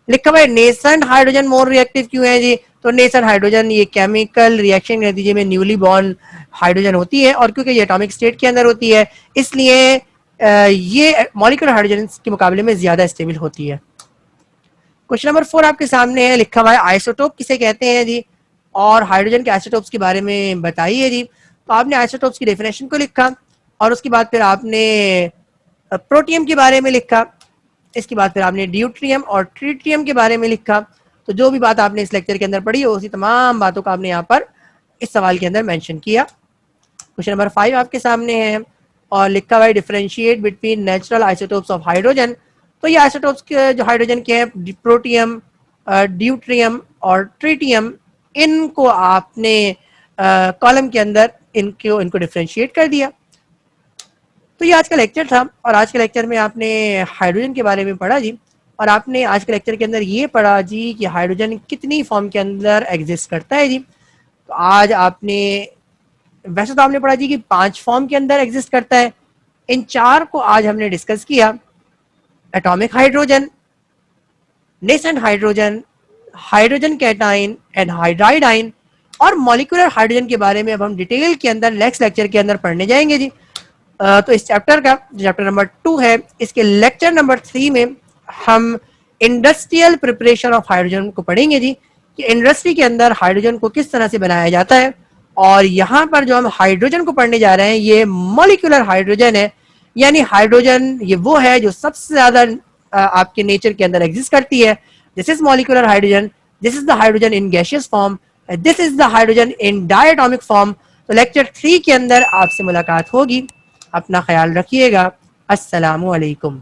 लिखा हुआ है नेसेंट हाइड्रोजन मोर रिएक्टिव क्यों है जी। तो नेसेंट हाइड्रोजन ये केमिकल रिएक्शन के नतीजे में न्यूली बॉर्न हाइड्रोजन होती है और क्योंकि ये एटॉमिक स्टेट के अंदर होती है इसलिए ये मॉलिक्यूलर हाइड्रोजन के मुकाबले में ज्यादा स्टेबल होती है। क्वेश्चन नंबर 4 आपके सामने है, लिखा हुआ है आइसोटोप किसे कहते हैं जी, और हाइड्रोजन के आइसोटोप्स के बारे में बताइए जी। तो आपने आइसोटोप्स की डेफिनेशन को लिखा और उसके बाद फिर आपने प्रोटियम के बारे में लिखा, इसके बाद फिर आपने ड्यूट्रियम और ट्रिटियम के बारे में लिखा। तो जो भी बात आपने इस लेक्चर के अंदर पढ़ी है उसी तमाम बातों का आपने यहाँ पर इस सवाल के अंदर मेंशन किया। क्वेश्चन नंबर 5 आपके सामने है और लिखा हुआ है differentiate between natural isotopes of hydrogen. तो ये आइसोटोप्स जो हाइड्रोजन के हैं प्रोटियम ड्यूट्रियम और ट्रिटियम, इनको आपने कॉलम के अंदर इनको डिफ्रेंशिएट कर दिया। तो ये आज का लेक्चर था, और आज के लेक्चर में आपने हाइड्रोजन के बारे में पढ़ा जी, और आपने आज के लेक्चर के अंदर ये पढ़ा जी कि हाइड्रोजन कितनी फॉर्म के अंदर एग्जिस्ट करता है जी। तो आज आपने, वैसे तो आपने पढ़ा जी कि 5 फॉर्म के अंदर एग्जिस्ट करता है, इन 4 को आज हमने डिस्कस किया। Atomic hydrogen, nascent hydrogen, hydrogen cation and hydride ion, और मॉलिक्यूलर हाइड्रोजन के बारे में अब हम डिटेल के अंदर नेक्स्ट लेक्चर के अंदर पढ़ने जाएंगे जी। तो इस चैप्टर का चैप्टर नंबर 2 है, इसके लेक्चर नंबर 3 में हम इंडस्ट्रियल प्रिपरेशन ऑफ हाइड्रोजन को पढ़ेंगे जी, कि इंडस्ट्री के अंदर हाइड्रोजन को किस तरह से बनाया जाता है। और यहाँ पर जो हम हाइड्रोजन को पढ़ने जा रहे हैं ये मॉलिक्यूलर हाइड्रोजन है, यानी हाइड्रोजन ये वो है जो सबसे ज्यादा आपके नेचर के अंदर एग्जिस्ट करती है। This is molecular hydrogen, this is the hydrogen in gaseous form, this is the hydrogen in diatomic form. तो लेक्चर 3 के अंदर आपसे मुलाकात होगी। अपना ख्याल रखिएगा। अस्सलामु अलैकुम।